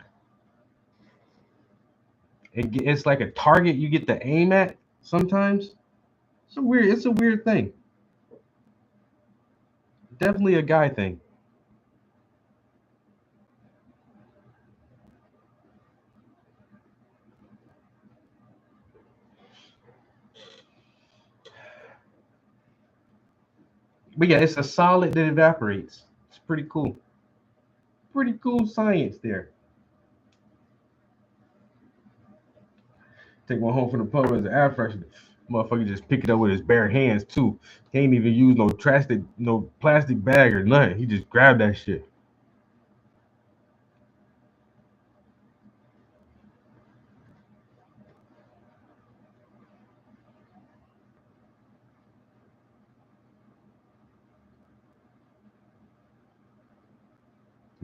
It's like a target you get to aim at sometimes. It's a weird thing. Definitely a guy thing. But yeah, it's a solid that evaporates. It's pretty cool. Pretty cool science there. Take one home from the pub as an air freshener. Motherfucker just pick it up with his bare hands too. He ain't even use no plastic bag or nothing. He just grabbed that shit.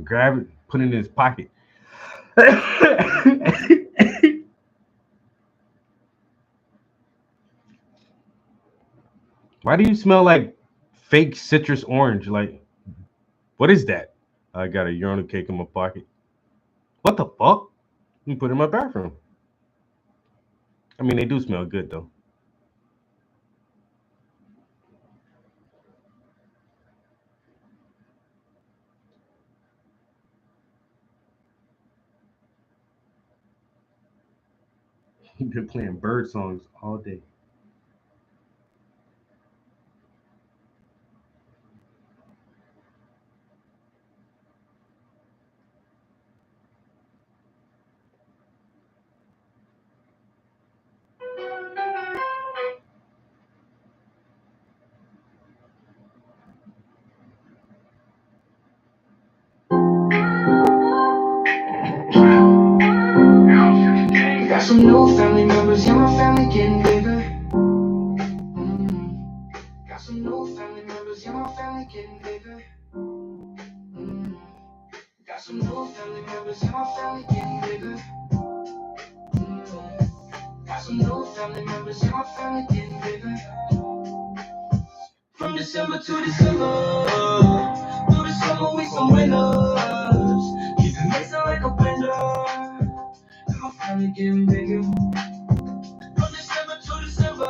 Grab it, put it in his pocket. Why do you smell like fake citrus orange? Like, what is that? I got a urinal cake in my pocket. What the fuck? You put it in my bathroom. I mean, they do smell good though. You've been playing bird songs all day. Got some new family members, yeah, my family getting bigger. Got some new family members, yeah, my family getting bigger. Got some new family members, yeah, my family getting bigger. Got some new family members, yeah, my family getting bigger. From December to December, through the summer we some winners. Keep it mixing like a blender, and my family getting bigger. From December to December,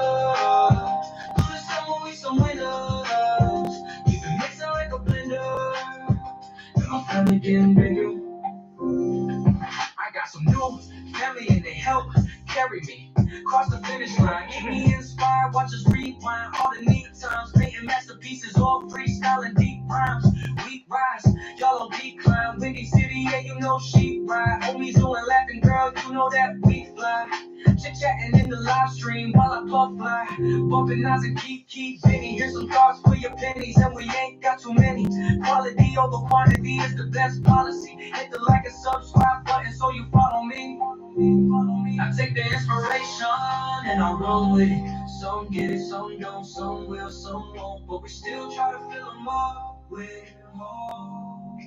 through the summer we some winners. Keep it mixing like a blender, and my family getting bigger. I got some new family and they help carry me across the finish line. Keep me inspired, watch us rewind all the neat times, painting masterpieces, all freestyling deep rhymes. We rise, y'all on decline. Windy City, yeah, you know she ride. Homies doing laughing, girl, you know that we fly. Chit-chatting in the live stream while I puff fly. Bumping eyes and keep Benny. Here's some thoughts for your pennies, and we ain't got too many. Quality over quantity is the best policy. Hit the like and subscribe button so you follow me. I take the inspiration and I roll with it. Some get it, some don't, some will, some won't, but we still try to fill them up with hope.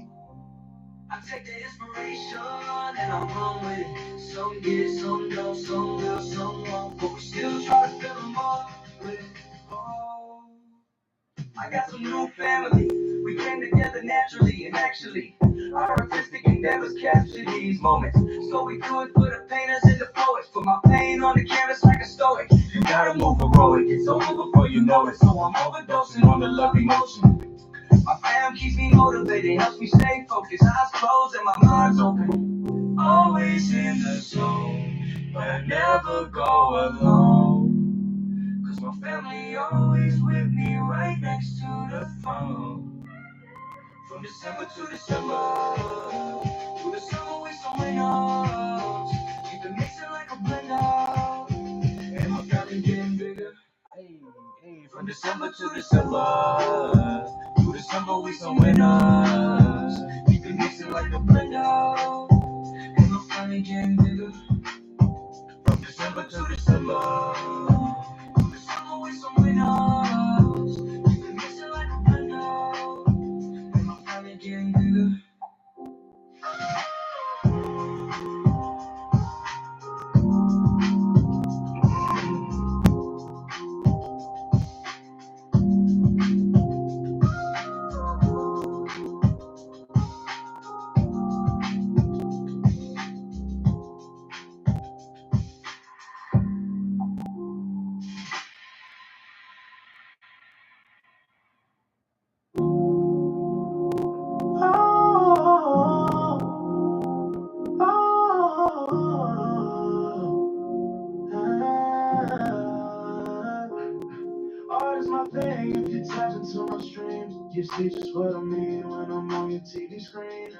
I take the inspiration and I run with it. Some get it, some don't, some will, some won't, but we still try to fill them up with hope. I got some new family. We came together naturally and actually our artistic endeavors capture these moments. So we do it for the painters and the poets. Put my pain on the canvas like a stoic. You gotta move heroic. It's over before you know it. So I'm overdosing on the love emotion. My fam keeps me motivated, helps me stay focused. Eyes closed and my mind's open. Always in the zone, but I never go alone. Cause my family always with me right next to the phone. From December to December, through the summer we some winners. Keep it mixing like a blender, and my family getting bigger. Hey, from December to December, through the summer we some winners. Keep it mixing like a blender, and my family getting bigger. From December to December, through the summer we some winners. Keep it mixing like a blender, and my family getting bigger. You see just what I mean when I'm on your TV screen.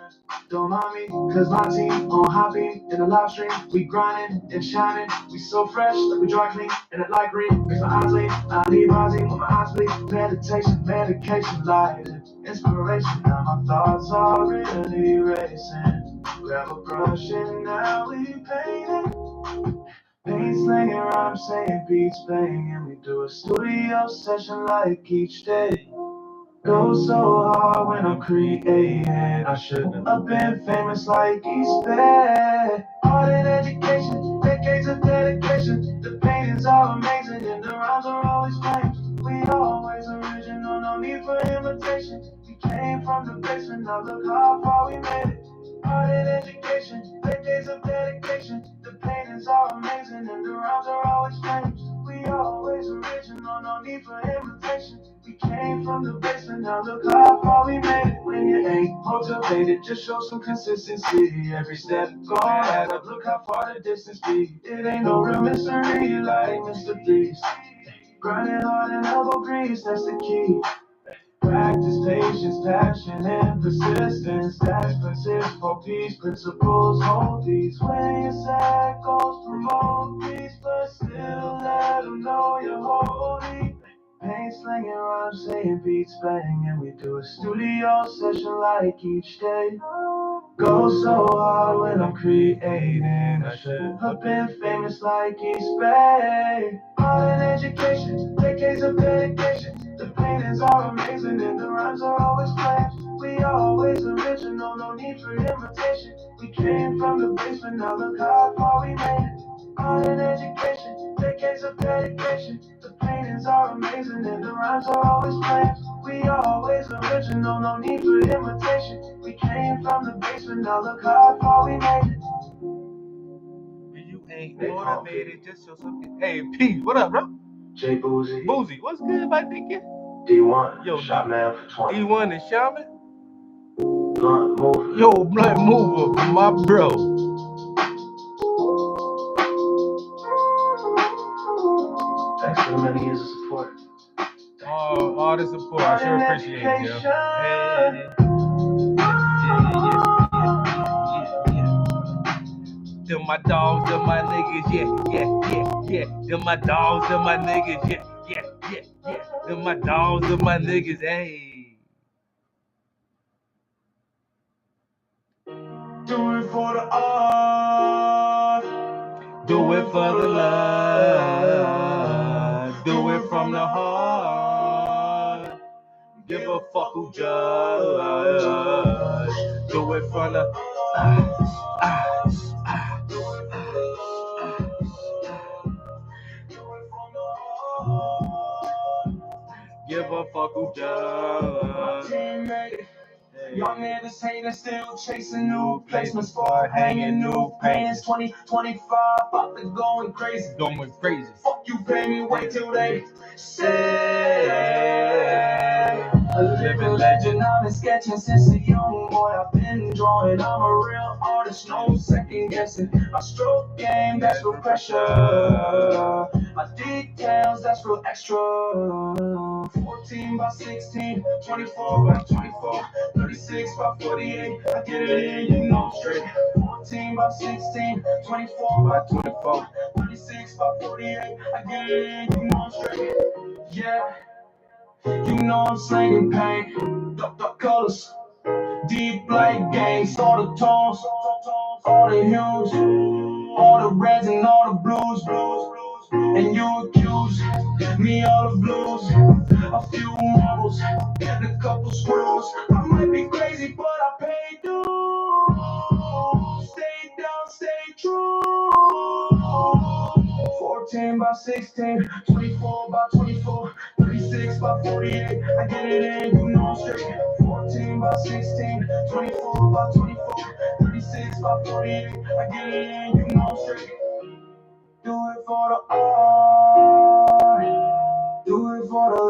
Don't mind me, cause my team on hopping in the live stream. We grinding and shining. We so fresh, like we dry clean and it light green. Makes my eyes lean, I leave rising when my eyes bleed. Meditation, medication, light, inspiration. Now my thoughts are really racing. Grab a brush and now we painting. Paint slinging, rhyme saying beats banging. We do a studio session like each day. Go so hard when I'm creating. I shouldn't have been famous like East Bay. Art and education, decades of dedication. The paintings are amazing and the rhymes are always famous. We always original, no need for imitation. We came from the basement, now look how far we made it. Art and education, decades of dedication. The paintings are amazing and the rhymes are always famous. We always original, no need for imitation. We came from the basement, now look how far we made it. When you ain't motivated, just show some consistency. Every step gon' add up, look how far the distance be. It ain't no real mystery like Mr. Beast. Grinding hard and elbow grease, that's the key. Practice, patience, passion, and persistence. That's persist for peace. Principles hold these. When your sad goals promote peace, but still let them know you're holy. Paint slinging, rhyme saying beats banging. We do a studio session like each day. Go so hard when I'm creating. I should have been famous like East Bay. Art and education, decades of dedication. The paintings are amazing and the rhymes are always flames. We always original, no need for imitation. We came from the basement, now look how far we made it. Art and education, decades of dedication. The paintings are amazing and the rhymes are always flames. We always original, no need for imitation. We came from the basement, now look how far we made it. You ain't motivated, just show something. Hey, P, what up, bro? J Boozy. Boozy, what's good, my nigga? D1, Yo, Shot Man for 20. D1 and Shaman? Blunt Mover. Yo, Blunt Mover, my bro. Thanks for the many years of support. All the support, I sure appreciate it, yo. Hey. Them my dogs, them my niggas, yeah. Them my dogs, them my niggas, yeah. Them my dogs, them my niggas, hey. Do it for the art. Do it for the love. Do it from the heart. Give a fuck who judge. Do it from the Give a fuck who judge. Young niggas hating, still chasing new placements for hanging new paintings. 2025, about to going crazy. Going crazy. Fuck you, pay me, wait till they say. A living legend, I've been sketching since a young boy. I've been drawing, I'm a real artist, no second guessing. My stroke game, that's real pressure. My details, that's real extra. 14 by 16, 24 by 24, 36 by 48. I get it in, you know straight. 14 by 16, 24 by 24, 36 by 48. I get it in, you know straight. Yeah. You know I'm slanging paint, dark colors, deep light gangs, all the tones, all the hues, all the reds and all the blues, and you accuse me of the blues, a few marbles, and a couple screws. I might be crazy, but I pay dues. Stay down, stay true. 14 by 16, 24 by 24, 36 by 48. I get it in, you know straight. 14 by 16, 24 by 24, 36 by 48. I get it in, you know straight. Do it for the art. Do it for the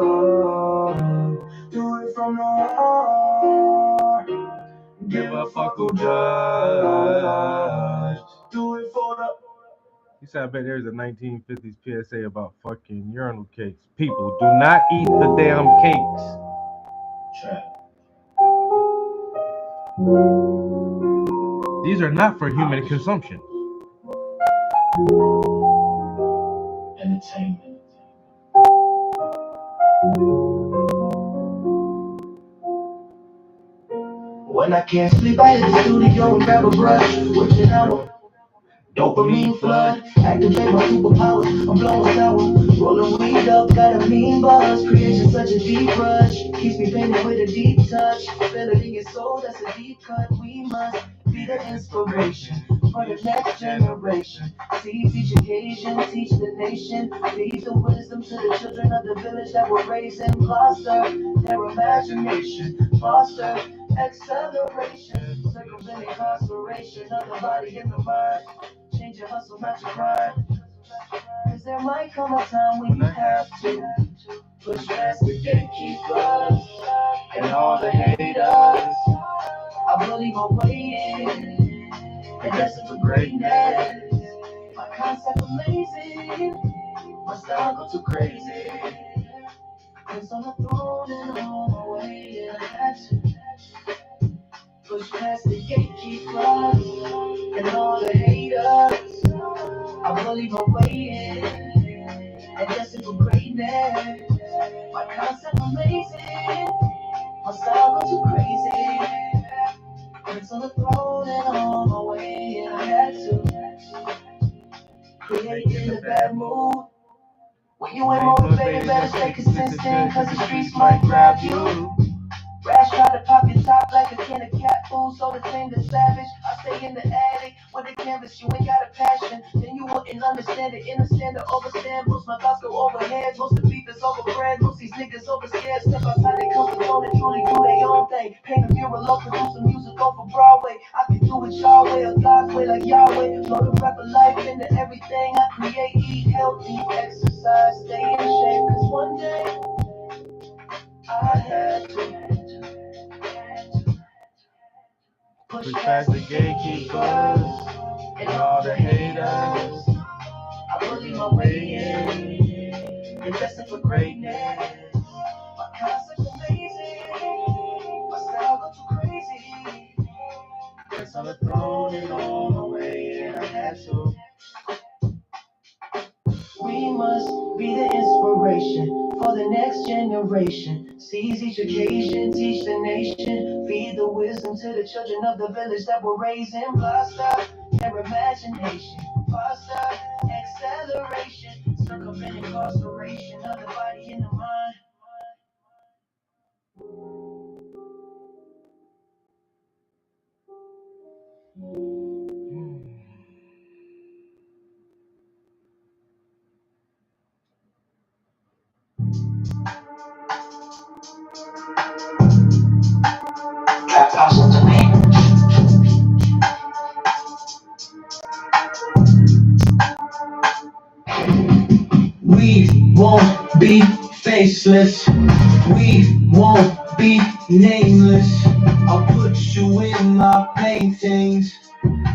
love. Do it from the heart. Give a fuck who judge. Do it for the. He said, I bet there's a 1950s PSA about fucking urinal cakes. People, do not eat the damn cakes. Trap. These are not for human consumption. Entertainment. When I can't sleep, I hit the studio and grab a brush. Within hour, dopamine flood. Activate my superpowers. I'm blowing sour. Rolling weed up, got a mean buzz. Creation such a deep rush. Keeps me painted with a deep touch. Feel it in your soul, that's a deep cut. We must be the inspiration for the next generation. Seize each occasion, teach the nation. Feed the wisdom to the children of the village that were raised in foster their imagination. Foster acceleration, circumvent incarceration of the body and the mind. Change your hustle, not your grind. Cause there might come a time when you have to push past the gatekeepers and all the haters. I believe my way in, and that's for greatness. My concept amazing, my style go too crazy. It's on the throne and on my way, and I had to push past the gatekeepers and all the haters. I believe my way in, and that's for greatness. My concept amazing, my style go too crazy. It's on the throne and on my way, and I had to create in the bad mood. When you ain't motivated, better stay consistent, cause the streets might grab you. Rash try to pop your top like a can of cat food, so the thing that's savage. I stay in the attic with the canvas, you ain't got a passion, then you wouldn't understand it. Understand to overstand, most my thoughts go overhead. Most the beef is over bread, most these niggas over scared. Step outside they comfort zone and truly do their own thing. Paint a mural, produce some music, go for Broadway. I can do it your way or God's way like Yahweh. Know the rap of life into everything I create. Eat healthy, exercise, stay in shape, cause one day I had to push past the gatekeepers and all the haters. I believe my way in, investing for greatness. My concept amazing, my style go too crazy. It's on the throne and on my way, and I had to. We must be the inspiration for the next generation. Seize each occasion, teach the nation. Feed the wisdom to the children of the village that were raised in foster their imagination. Foster acceleration, circumvent incarceration of the body and the mind. We won't be faceless. We won't be nameless. I'll put you in my paintings,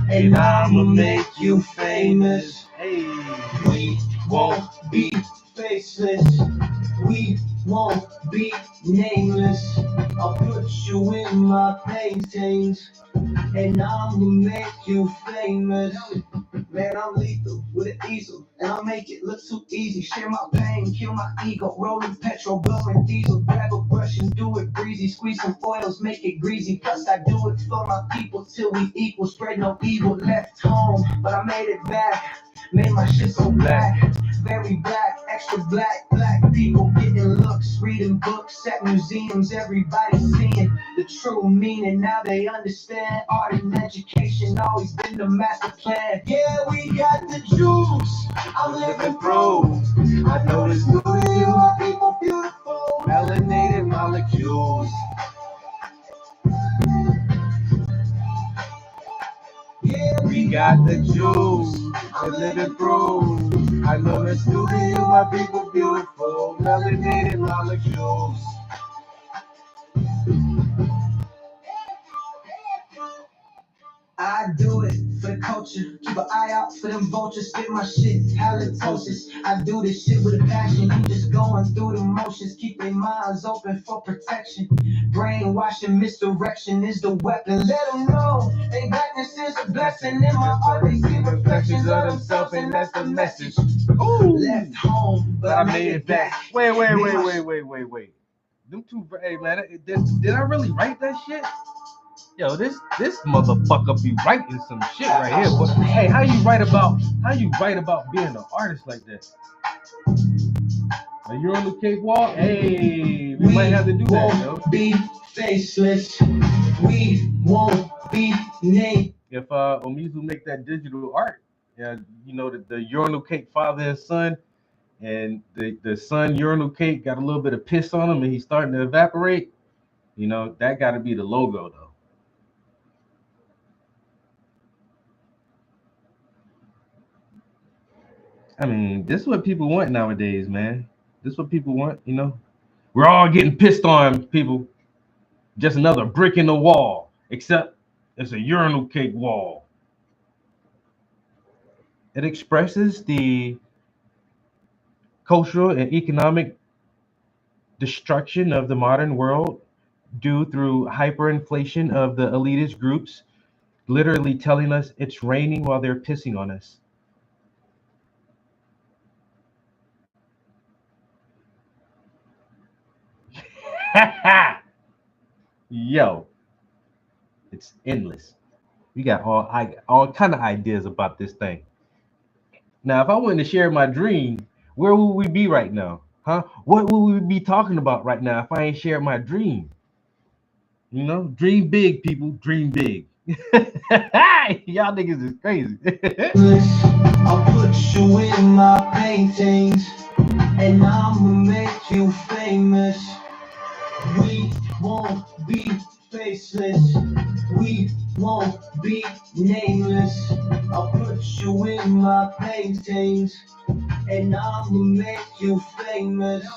and I'ma make you famous. Hey, we won't be faceless. We won't be nameless. I'll put you in my paintings, and I'ma make you famous. Man, I'm lethal with an easel, and I'll make it look too easy. Share my pain, kill my ego, rolling petrol, blowing diesel. Grab a brush and do it breezy. Squeeze some oils, make it greasy. Plus I do it for my people till we equal. Spread no evil, left home, but I made it back. Made my shit so black, very black, extra black. Black people getting looks, reading books at museums. Everybody seeing the true meaning. Now they understand art and education always been the master plan. Yeah, we got the juice. I'm living proof. I know this studio, our people beautiful. Melanated molecules. Yeah, we got the juice. I'm living proof. I know the studio, my people beautiful. Melanated molecules. I do it for the culture. culture. Keep an eye out for them vultures. Spit my shit, halitosis. I do this shit with a passion. I'm just going through the motions. Keep their minds open for protection. Brainwashing, misdirection is the weapon. Let them know they blackness is a blessing. In my art, they see reflections of themselves, and that's the message. Left home, but I made it back. Wait. Them two, hey man, did I really write that shit? Yo, this motherfucker be writing some shit right here. But hey, how you write about being an artist like that? Are you on the cakewalk? Hey, we might have to do that, yo. Be faceless. We won't be named. If Omizu make that digital art, yeah, you know the urinal cake father and son, and the son urinal cake got a little bit of piss on him and he's starting to evaporate, you know, that got to be the logo though. I mean, this is what people want nowadays, man. This is what people want, you know. We're all getting pissed on, people. Just another brick in the wall, except it's a urinal cake wall. It expresses the cultural and economic destruction of the modern world due through hyperinflation of the elitist groups, literally telling us it's raining while they're pissing on us. Yo, it's endless. We got all kind of ideas about this thing. Now, if I wanted to share my dream, where would we be right now? Huh? What would we be talking about right now if I ain't shared my dream? You know, dream big, people. Dream big. Y'all niggas is crazy. I'll put you in my paintings, and I'ma make you famous. We won't be faceless. We won't be nameless. I'll put you in my paintings, and I'ma make you famous.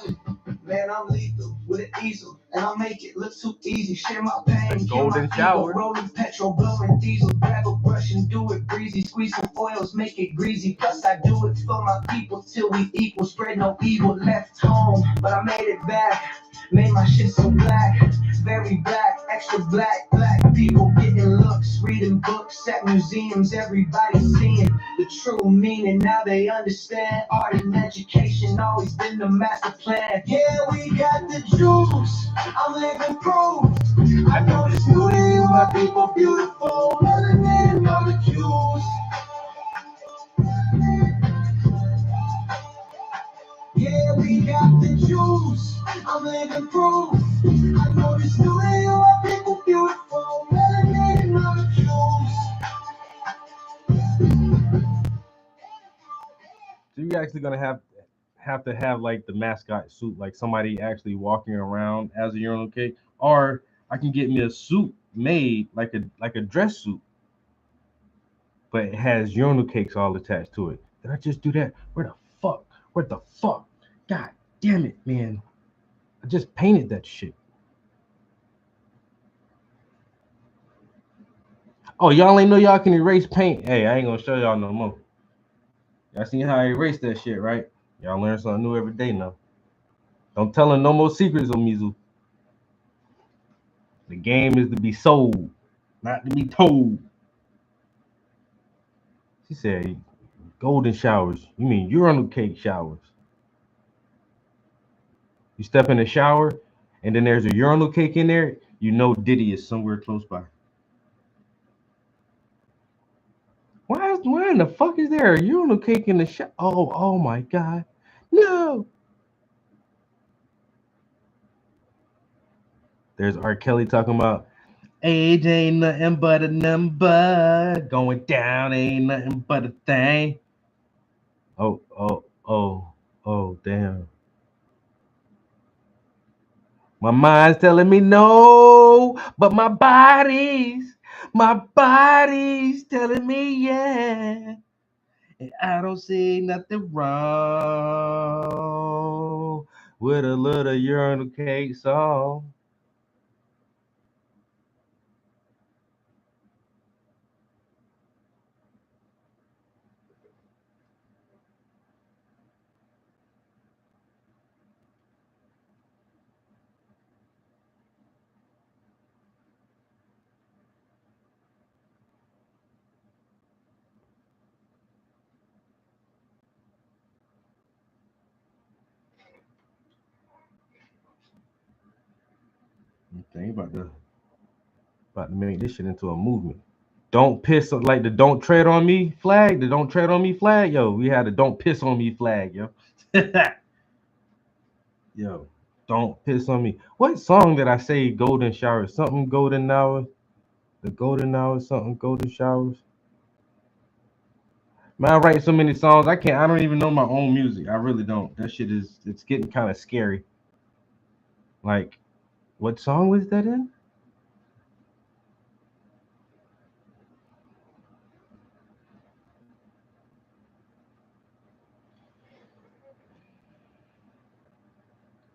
Man, I'm lethal with an easel, and I'll make it look too easy. Share my pain, golden shower, rolling petrol, blowing diesel. Grab a brush and do it breezy. Squeeze some oils, make it greasy. Plus I do it for my people till we equal. Spread no evil. Left home, but I made it back. Made my shit so black, very black, extra black, black people getting looks, reading books at museums, everybody seeing the true meaning, now they understand, art and education always been the master plan. Yeah, we got the juice, I'm living proof, I know this beauty, my people beautiful, melanin molecules. Yeah, we got the juice, I'm living proof. I know this new real, people beautiful, melanated molecules. So you're actually gonna have to have like the mascot suit, like somebody actually walking around as a urinal cake, or I can get me a suit made like a dress suit, but it has urinal cakes all attached to it. Did I just do that? Where the fuck? God damn it, man. I just painted that shit. Oh, y'all ain't know y'all can erase paint. Hey, I ain't gonna show y'all no more. Y'all seen how I erase that shit, right? Y'all learn something new every day now. Don't tell them no more secrets, Omizu. The game is to be sold, not to be told. She said, golden showers. You mean urinal cake showers? You step in the shower, and then there's a urinal cake in there, you know Diddy is somewhere close by. Why in the fuck is there a urinal cake in the shower? Oh my God. No. There's R. Kelly talking about, age ain't nothing but a number. Going down ain't nothing but a thing. Oh, damn. My mind's telling me no, but my body's telling me yeah. And I don't see nothing wrong with a little urinal cake song. They about to make this shit into a movement. Don't piss on like the don't tread on me flag. The don't tread on me flag. Yo, we had a don't piss on me flag, yo. Yo, don't piss on me. What song did I say golden showers? Something golden hour. The golden hour, something golden showers. Man, I write so many songs. I don't even know my own music. I really don't. That shit it's getting kind of scary. Like, what song was that in?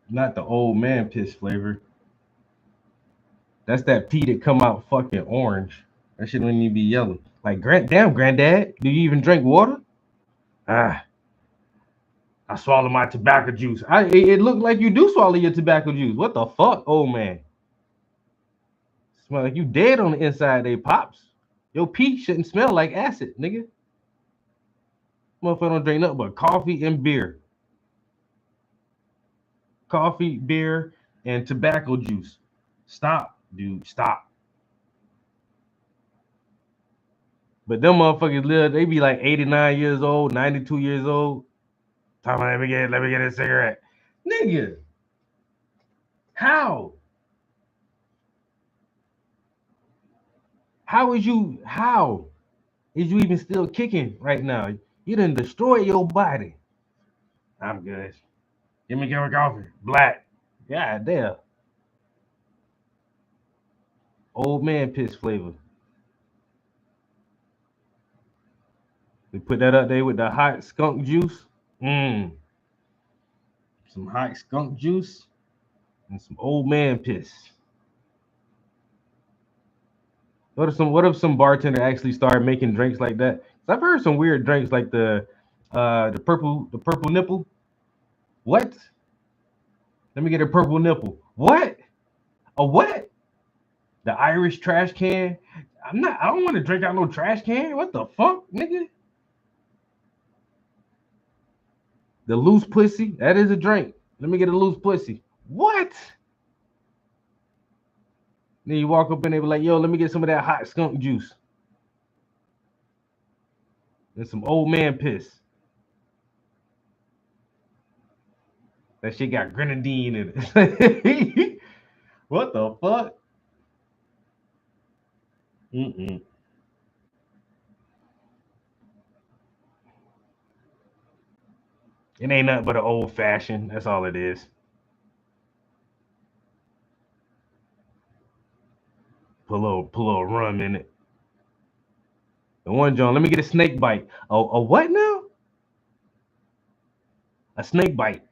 Not the old man piss flavor. That's that pee that come out fucking orange. That shit don't even be yellow. Like, damn, granddad, do you even drink water? I swallow my tobacco juice. It looked like you do swallow your tobacco juice. What the fuck, old man? Smell like you dead on the inside, they pops. Your pee shouldn't smell like acid, nigga. Motherfucker don't drink nothing but coffee and beer. Coffee, beer, and tobacco juice. Stop, dude. Stop. But them motherfuckers live, they be like 89 years old, 92 years old. Talking about, let me get a cigarette. Nigga. How? How is you even still kicking right now? You done destroy your body. I'm good. Give me a coffee. Black. God damn. Old man piss flavor. We put that up there with the hot skunk juice. Some hot skunk juice and some old man piss. What if some bartender actually started making drinks like that? I've heard some weird drinks like the purple nipple. What? Let me get a purple nipple. What? A what? The Irish trash can? I don't want to drink out no trash can. What the fuck, nigga? The loose pussy, that is a drink. Let me get a loose pussy. What? Then you walk up and they be like, yo, let me get some of that hot skunk juice. And some old man piss. That shit got grenadine in it. What the fuck? It ain't nothing but an old fashioned. That's all it is. Put a little rum in it. The one, John, let me get a snake bite. A what now? A snake bite.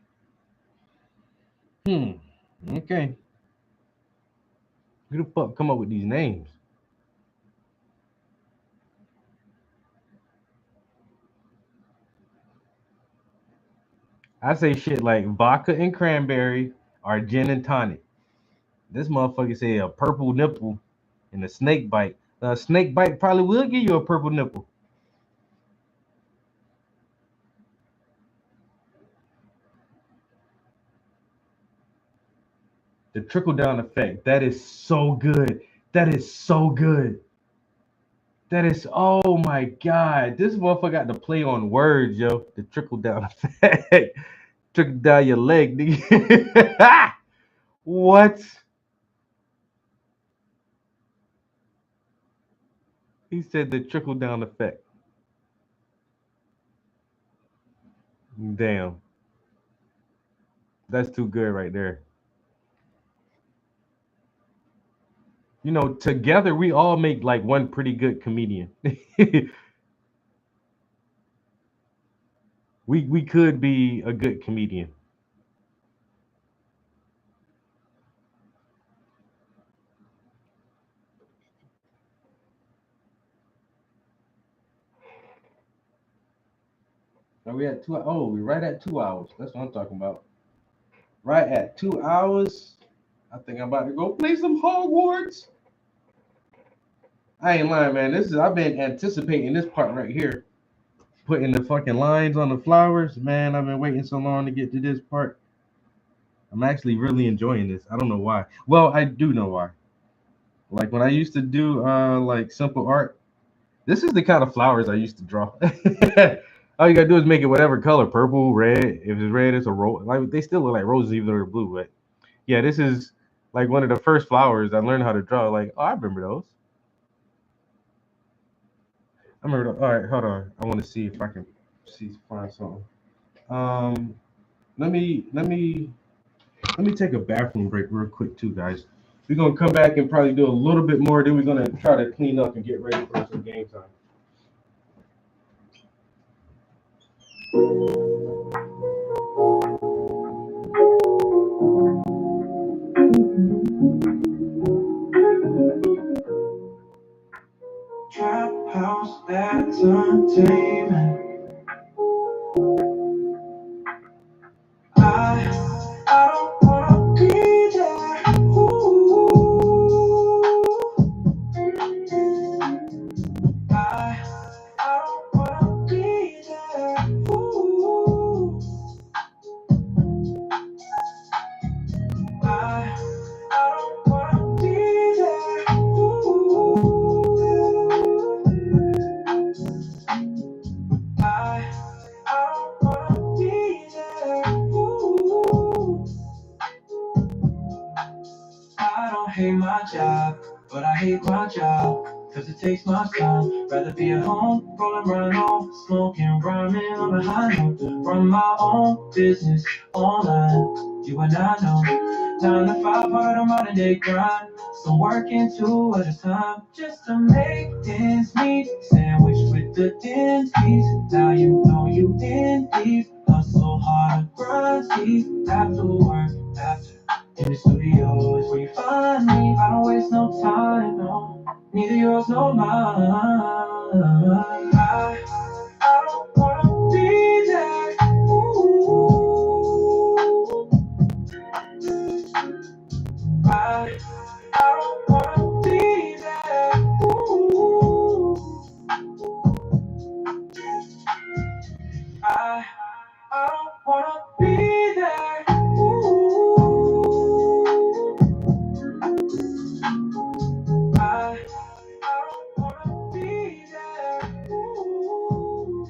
Okay. Who the fuck come up with these names? I say shit like vodka and cranberry or gin and tonic. This motherfucker say a purple nipple and a snake bite. A snake bite probably will give you a purple nipple. The trickle-down effect. That is so good. That is so good. That is, oh my God. This motherfucker got to play on words, yo. The trickle-down effect. Trickle down your leg, nigga. What? He said the trickle-down effect. Damn. That's too good right there. You know, together we all make like one pretty good comedian. we could be a good comedian. Are we at 2 hours? Oh, we're right at 2 hours. That's what I'm talking about. Right at 2 hours. I think I'm about to go play some Hogwarts. I ain't lying, man. I've been anticipating this part right here. Putting the fucking lines on the flowers. Man, I've been waiting so long to get to this part. I'm actually really enjoying this. I don't know why. Well, I do know why. Like when I used to do like simple art, this is the kind of flowers I used to draw. All you gotta do is make it whatever color, purple, red. If it's red, it's a rose. Like they still look like roses, even though they're blue. But yeah, this is like one of the first flowers I learned how to draw. Like, oh, I remember those. I remember. All right, hold on. I want to see if I can find something. Let me take a bathroom break real quick too, guys. We're gonna come back and probably do a little bit more. Then we're gonna try to clean up and get ready for some game time. Trap house entertainment. I don't wanna be there. Ooh. I don't wanna be there. Ooh. I don't wanna be there. Ooh. I don't wanna be there. Ooh. I don't hate my job, but I hate my job. Cause it takes my time. Rather be at home, rolling right on, smoking, rhyming on a high note. Run my own business online. You and I know. 9 to 5, hard on modern day grind. So working 2 at a time just to make ends meet. Sandwich with the thin piece. Now you know you in deep. Hustle hard, grind deep. After work, after in the studio is where you find me. I don't waste no time, no. Neither yours nor mine. I don't wanna be there. Ooh. I don't wanna be there. Ooh. I don't wanna be there. Ooh. I don't wanna be there. Ooh.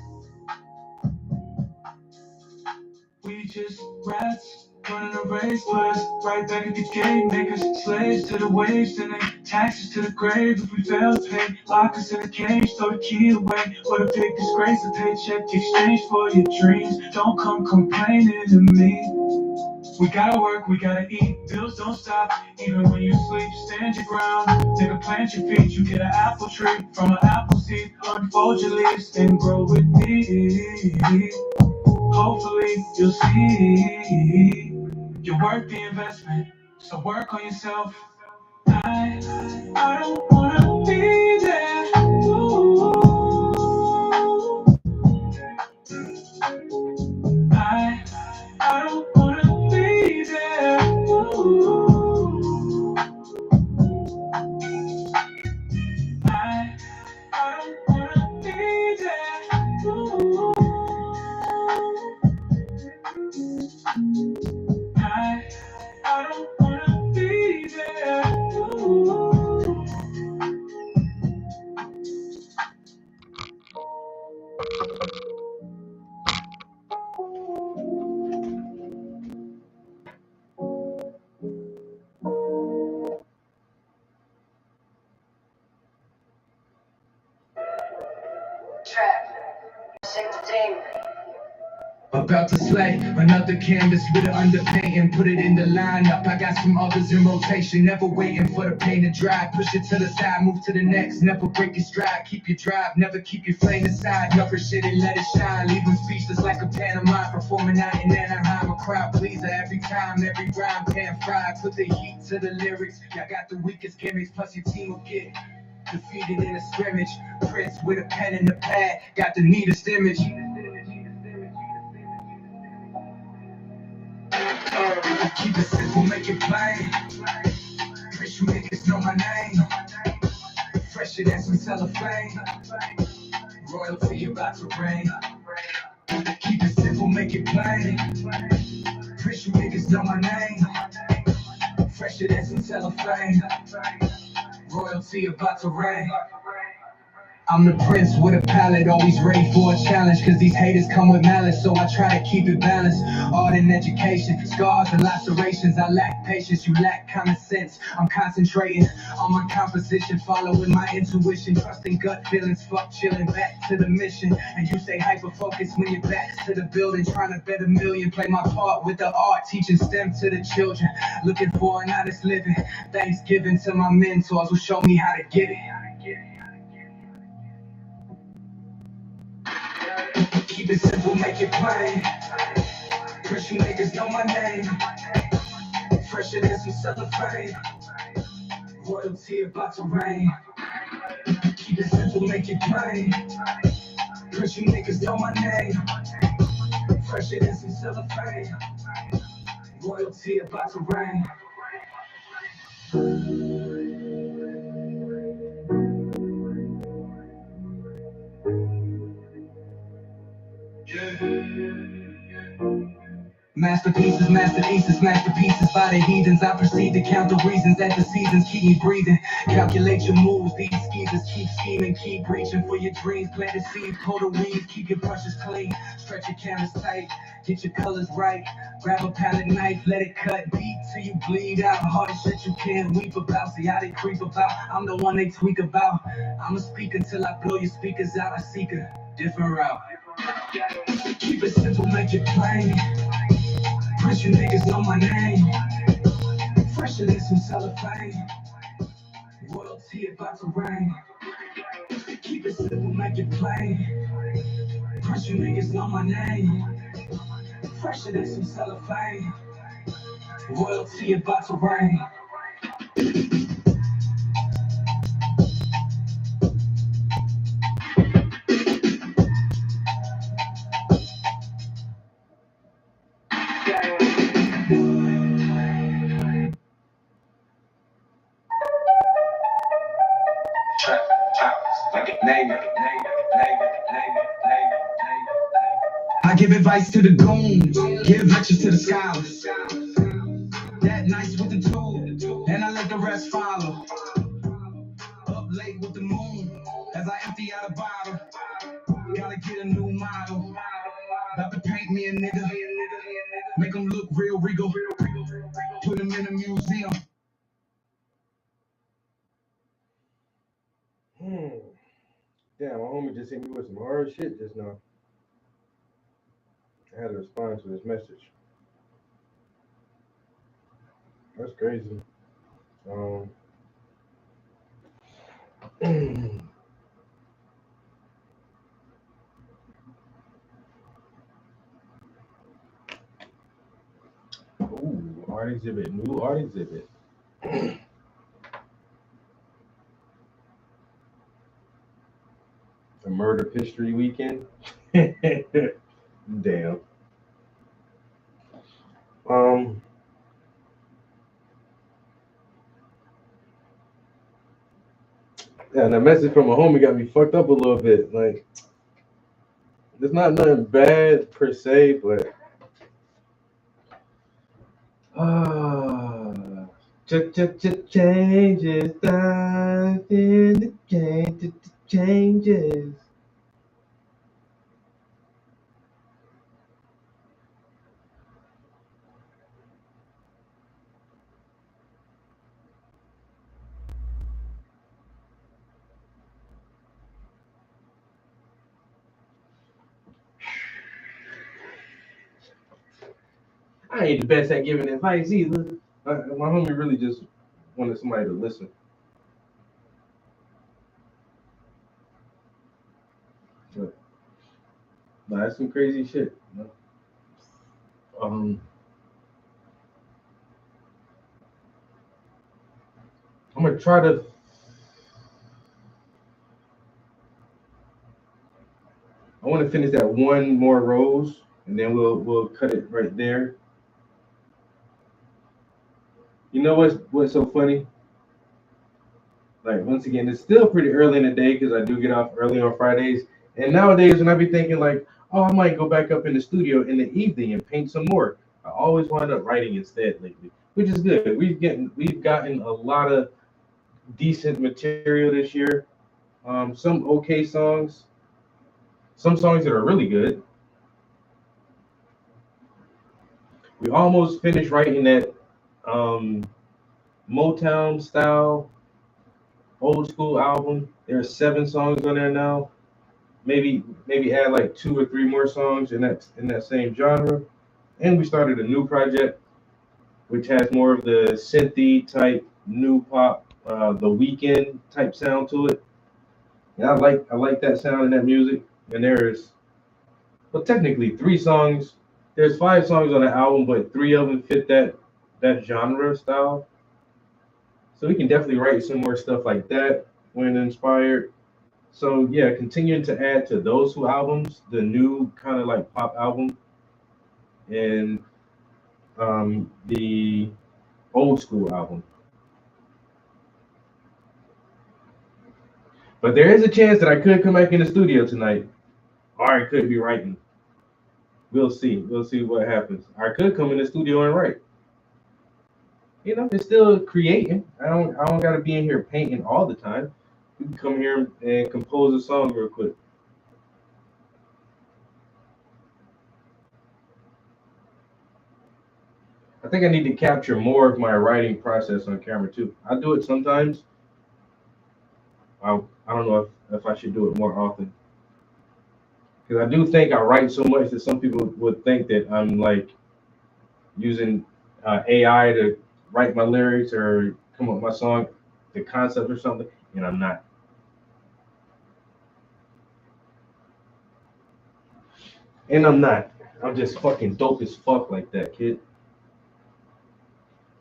We just rats running a race, put us right back at the gate, make us slaves to the waves, and then taxes to the grave. If we fail to pay, lock us in a cage, throw the key away. What a big disgrace, a paycheck exchange for your dreams. Don't come complaining to me. We gotta work, we gotta eat, bills don't stop. Even when you sleep, stand your ground. Nigga, plant your feet, you get an apple tree from an apple seed. Unfold your leaves and grow with me. Hopefully you'll see you're worth the investment. So work on yourself. I don't wanna be there. Ooh. I don't wanna be there. Ooh. I don't wanna be there. Ooh. I don't wanna be there. Ooh. About to slay another canvas with an underpaint and put it in the lineup. I got some others in rotation, never waiting for the paint to dry. Push it to the side, move to the next, never break your stride. Keep your drive, never keep your flame aside. Nourish it and let it shine, leave them speechless like a pantomime. Performing out in Anaheim, a crowd pleaser every time, every rhyme pan fried. Put the heat to the lyrics, y'all got the weakest gimmicks, plus your team will get defeated in a scrimmage. Prince with a pen and a pad, got the neatest image. Keep it simple, make it plain. Rich niggas know my name. Fresher than some cellophane. Royalty about to reign. Keep it simple, make it plain. Pretty niggas know my name. Fresher than some cellophane. Royalty about to reign. I'm the prince with a palette, always ready for a challenge. Cause these haters come with malice, so I try to keep it balanced. Art and education, scars and lacerations. I lack patience, you lack common sense. I'm concentrating on my composition, following my intuition, trusting gut feelings, fuck chilling, back to the mission. And you say hyper focus when your back's to the building, trying to bet a million, play my part with the art, teaching STEM to the children, looking for an honest living. Thanksgiving to my mentors who show me how to get it. Keep it simple, make it plain. Cause you niggas know my name. Fresher than some cellophane. Royalty about to reign. Keep it simple, make it plain. Cause you niggas know my name. Fresher than some cellophane. Royalty about to reign. Masterpieces, masterpieces by the heathens. I proceed to count the reasons that the seasons keep me breathing. Calculate your moves, these skeezers keep scheming. Keep reaching for your dreams, plant the seeds, pull the weeds, keep your brushes clean. Stretch your canvas tight, get your colors right. Grab a palette knife, let it cut deep till you bleed out. Hardest shit you can't weep about, see how they creep about. I'm the one they tweak about. I'ma speak until I blow your speakers out. I seek a different route. Keep it simple, make it plain. Prince, you niggas know my name. Fresher than some cellophane. Royalty about to reign. Keep it simple, make it plain. Prince, you niggas know my name. Fresher than some cellophane. Royalty about to reign. I give advice to the goons, give lectures to the scholars. That nice with the tool, and I let the rest follow. Up late with the moon, as I empty out a bottle. Gotta get a new model. About to paint me a nigga, make him look real regal. Put him in a museum. Damn, my homie just hit me with some hard shit just now. I had to respond to his message. That's crazy. Ooh, art exhibit, new art exhibit. A murder history weekend. Damn. Yeah, that message from a homie got me fucked up a little bit. Like, there's not nothing bad per se, but changes, dive in the changes. I ain't the best at giving advice either. My homie really just wanted somebody to listen. But that's some crazy shit. You know? I'm gonna try to. I want to finish that one more rose, and then we'll cut it right there. You know what's so funny? Like, once again, it's still pretty early in the day because I do get off early on Fridays. And nowadays, when I be thinking like, oh, I might go back up in the studio in the evening and paint some more, I always wind up writing instead lately, which is good. We've gotten a lot of decent material this year. Some okay songs, some songs that are really good. We almost finished writing that um, Motown style old school album. There are 7 songs on there now. Maybe add like 2 or 3 more songs in that same genre. And we started a new project which has more of the synthy type new pop, the weekend type sound to it. And I like that sound and that music. And there's well technically 3 songs. There's 5 songs on the album, but 3 of them fit that genre style. So we can definitely write some more stuff like that when inspired. So yeah, continuing to add to those 2 albums, the new kind of like pop album and the old school album. But there is a chance that I could come back in the studio tonight, or I could be writing. We'll see. We'll see what happens. I could come in the studio and write. It's still creating. I don't gotta be in here painting all the time. We can come here and compose a song real quick. I think I need to capture more of my writing process on camera too. I do it sometimes. I don't know if I should do it more often. Because I do think I write so much that some people would think that I'm like using AI to write my lyrics or come up with my song, the concept or something, and I'm not. And I'm not. I'm just fucking dope as fuck like that, kid.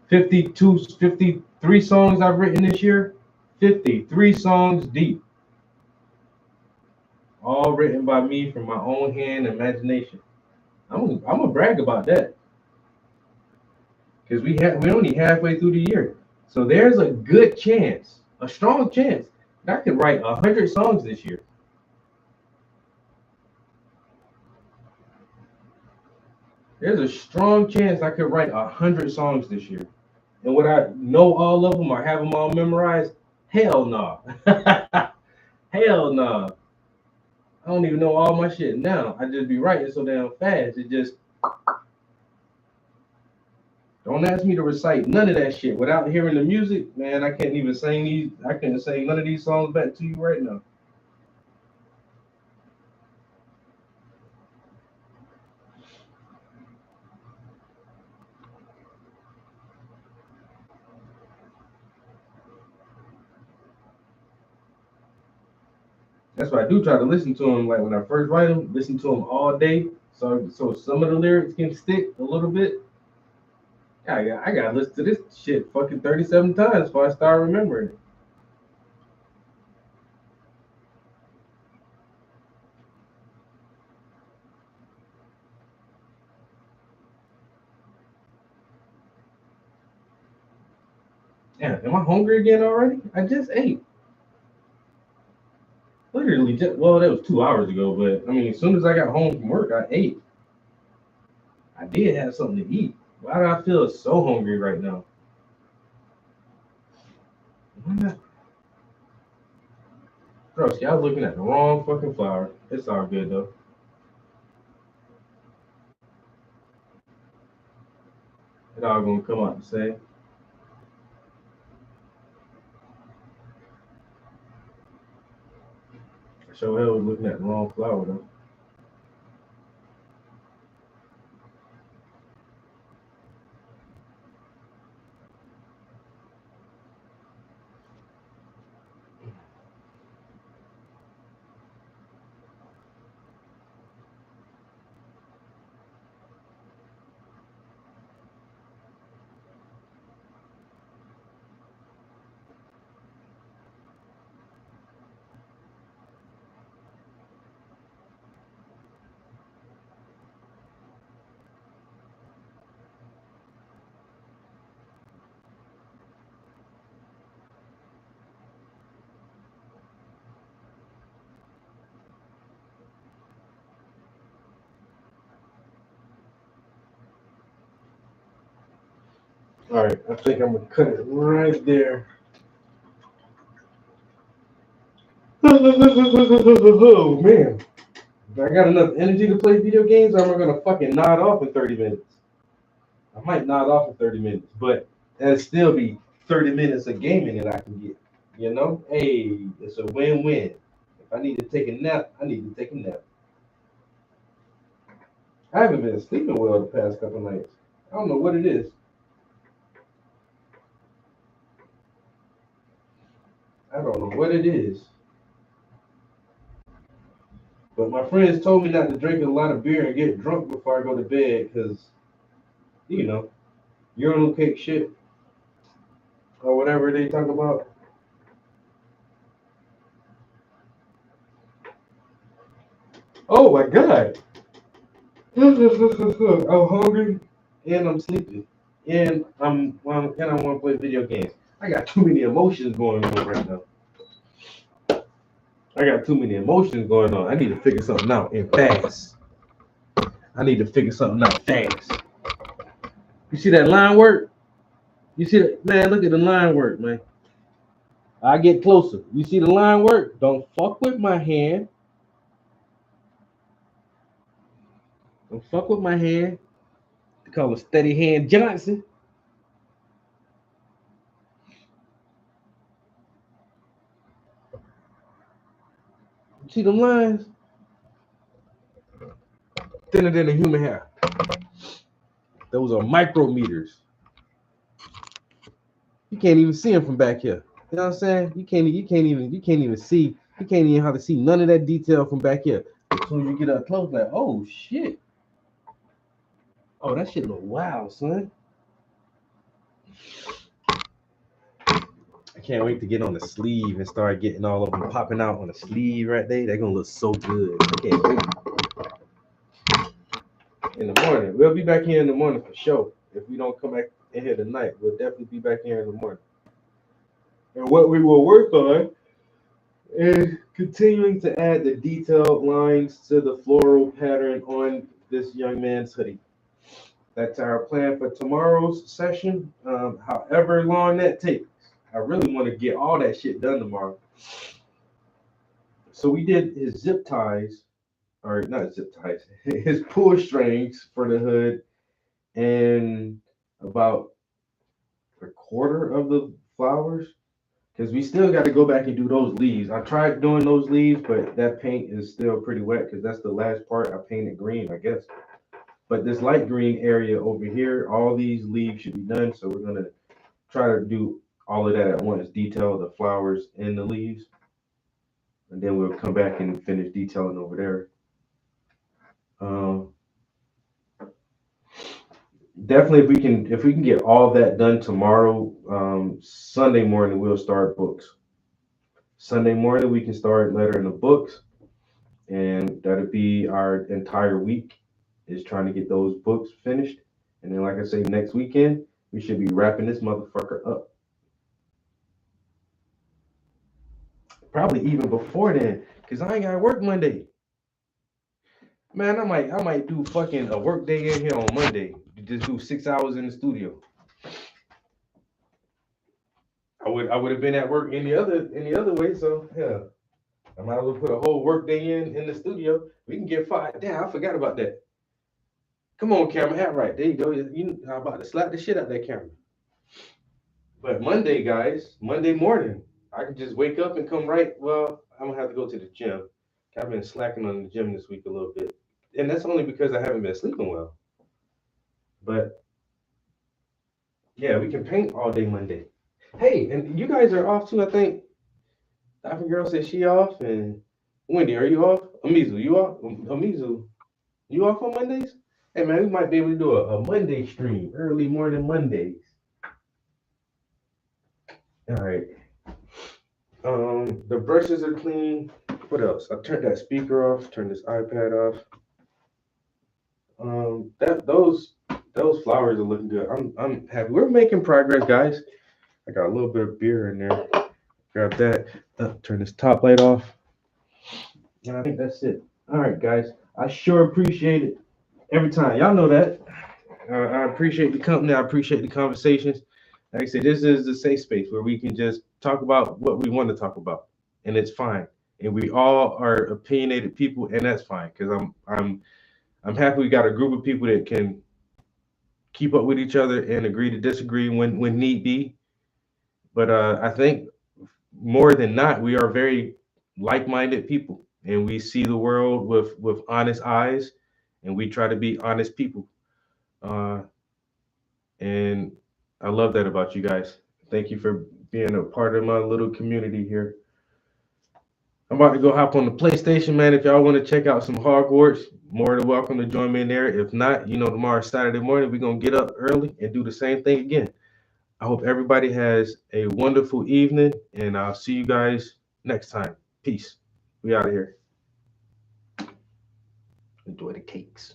53 songs I've written this year. 53 songs deep. All written by me from my own hand and imagination. I'm gonna brag about that. Because we only halfway through the year. So there's a good chance, a strong chance, that I could write 100 songs this year. There's a strong chance I could write 100 songs this year. And would I know all of them or have them all memorized? Hell no. Hell no. I don't even know all my shit now. I just be writing so damn fast. It just don't ask me to recite none of that shit without hearing the music, man. I can't even sing these. I can't sing none of these songs back to you right now. That's why I do try to listen to them. Like when I first write them, listen to them all day, so some of the lyrics can stick a little bit. I gotta listen to this shit fucking 37 times before I start remembering it. Damn, am I hungry again already? I just ate. Literally, well, that was 2 hours ago, but I mean, as soon as I got home from work, I ate. I did have something to eat. Why do I feel so hungry right now? Why not? Bro, see, I was looking at the wrong fucking flower. It's all good though. It all gonna come out the same. I sure hell was looking at the wrong flower though. All right, I think I'm gonna cut it right there. Oh man, I got enough energy to play video games. Or am I gonna fucking nod off in 30 minutes? I might nod off in 30 minutes, but that'll still be 30 minutes of gaming that I can get. You know, hey, it's a win-win. If I need to take a nap, I need to take a nap. I haven't been sleeping well the past couple nights. I don't know what it is. I don't know what it is. But my friends told me not to drink a lot of beer and get drunk before I go to bed because, you know, urinal cake shit or whatever they talk about. Oh my God. I'm hungry and I'm sleepy and I want to play video games. I got too many emotions going on right now. I got too many emotions going on. I need to figure something out and fast. I need to figure something out fast. You see that line work? You see that? Man, look at the line work, man. I get closer. You see the line work? Don't fuck with my hand. Don't fuck with my hand. They call him Steady Hand Johnson. You see them lines? Thinner than a human hair. Those are micrometers. You can't even see them from back here. You know what I'm saying? You can't even see. You can't even have to see none of that detail from back here. As soon as you get up close, like, oh shit. Oh, that shit look wild, son. I can't wait to get on the sleeve and start getting all of them popping out on the sleeve right there. They're gonna look so good. I can't wait. In the morning. We'll be back here in the morning for sure. If we don't come back in here tonight, we'll definitely be back here in the morning. And what we will work on is continuing to add the detailed lines to the floral pattern on this young man's hoodie. That's our plan for tomorrow's session. However long that takes. I really want to get all that shit done tomorrow. So we did his zip ties, or not zip ties, his pull strings for the hood, and about a quarter of the flowers, because we still got to go back and do those leaves. I tried doing those leaves, but that paint is still pretty wet because that's the last part. I painted green, I guess. But this light green area over here, all these leaves should be done. So we're gonna try to do all of that at once, detail the flowers and the leaves, and then we'll come back and finish detailing over there. Definitely, if we can get all that done tomorrow, Sunday morning we'll start books. Sunday morning we can start lettering the books, and that'll be our entire week is trying to get those books finished. And then, like I say, next weekend we should be wrapping this motherfucker up. Probably even before then, because I ain't gotta work Monday. Man, I might do fucking a work day in here on Monday. Just do 6 hours in the studio. I would have been at work any other way, so yeah. I might as well put a whole work day in the studio. We can get fired. Damn, I forgot about that. Come on, camera, hat right. There you go. I'm about to slap the shit out that camera. But Monday, guys, Monday morning, I can just wake up and come right. Well, I'm gonna have to go to the gym. I've been slacking on the gym this week a little bit. And that's only because I haven't been sleeping well. But yeah, we can paint all day Monday. Hey, and you guys are off too, I think. African Girl said she off, and Wendy, are you off? Amizu, you off? Amizu, you off on Mondays? Hey man, we might be able to do a Monday stream, early morning Mondays. All right. The brushes are clean. What else? I turned that speaker off, turned this iPad off. Those flowers are looking good. I'm happy. We're making progress, guys. I got a little bit of beer in there. Grab that. Turn this top light off. And I think that's it. All right, guys. I sure appreciate it every time. Y'all know that. I appreciate the company. I appreciate the conversations. Like I said, this is a safe space where we can just talk about what we want to talk about, and it's fine. And we all are opinionated people, and that's fine. Because I'm happy we got a group of people that can keep up with each other and agree to disagree when need be. But I think more than not, we are very like-minded people, and we see the world with honest eyes, and we try to be honest people. Uh, and I love that about you guys. Thank you for being a part of my little community here. I'm about to go hop on the PlayStation, man. If y'all want to check out some Hogwarts, more than welcome to join me in there. If not, tomorrow Saturday morning, we're gonna get up early and do the same thing again. I hope everybody has a wonderful evening, and I'll see you guys next time. Peace. We out of here. Enjoy the cakes.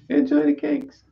Enjoy the cakes.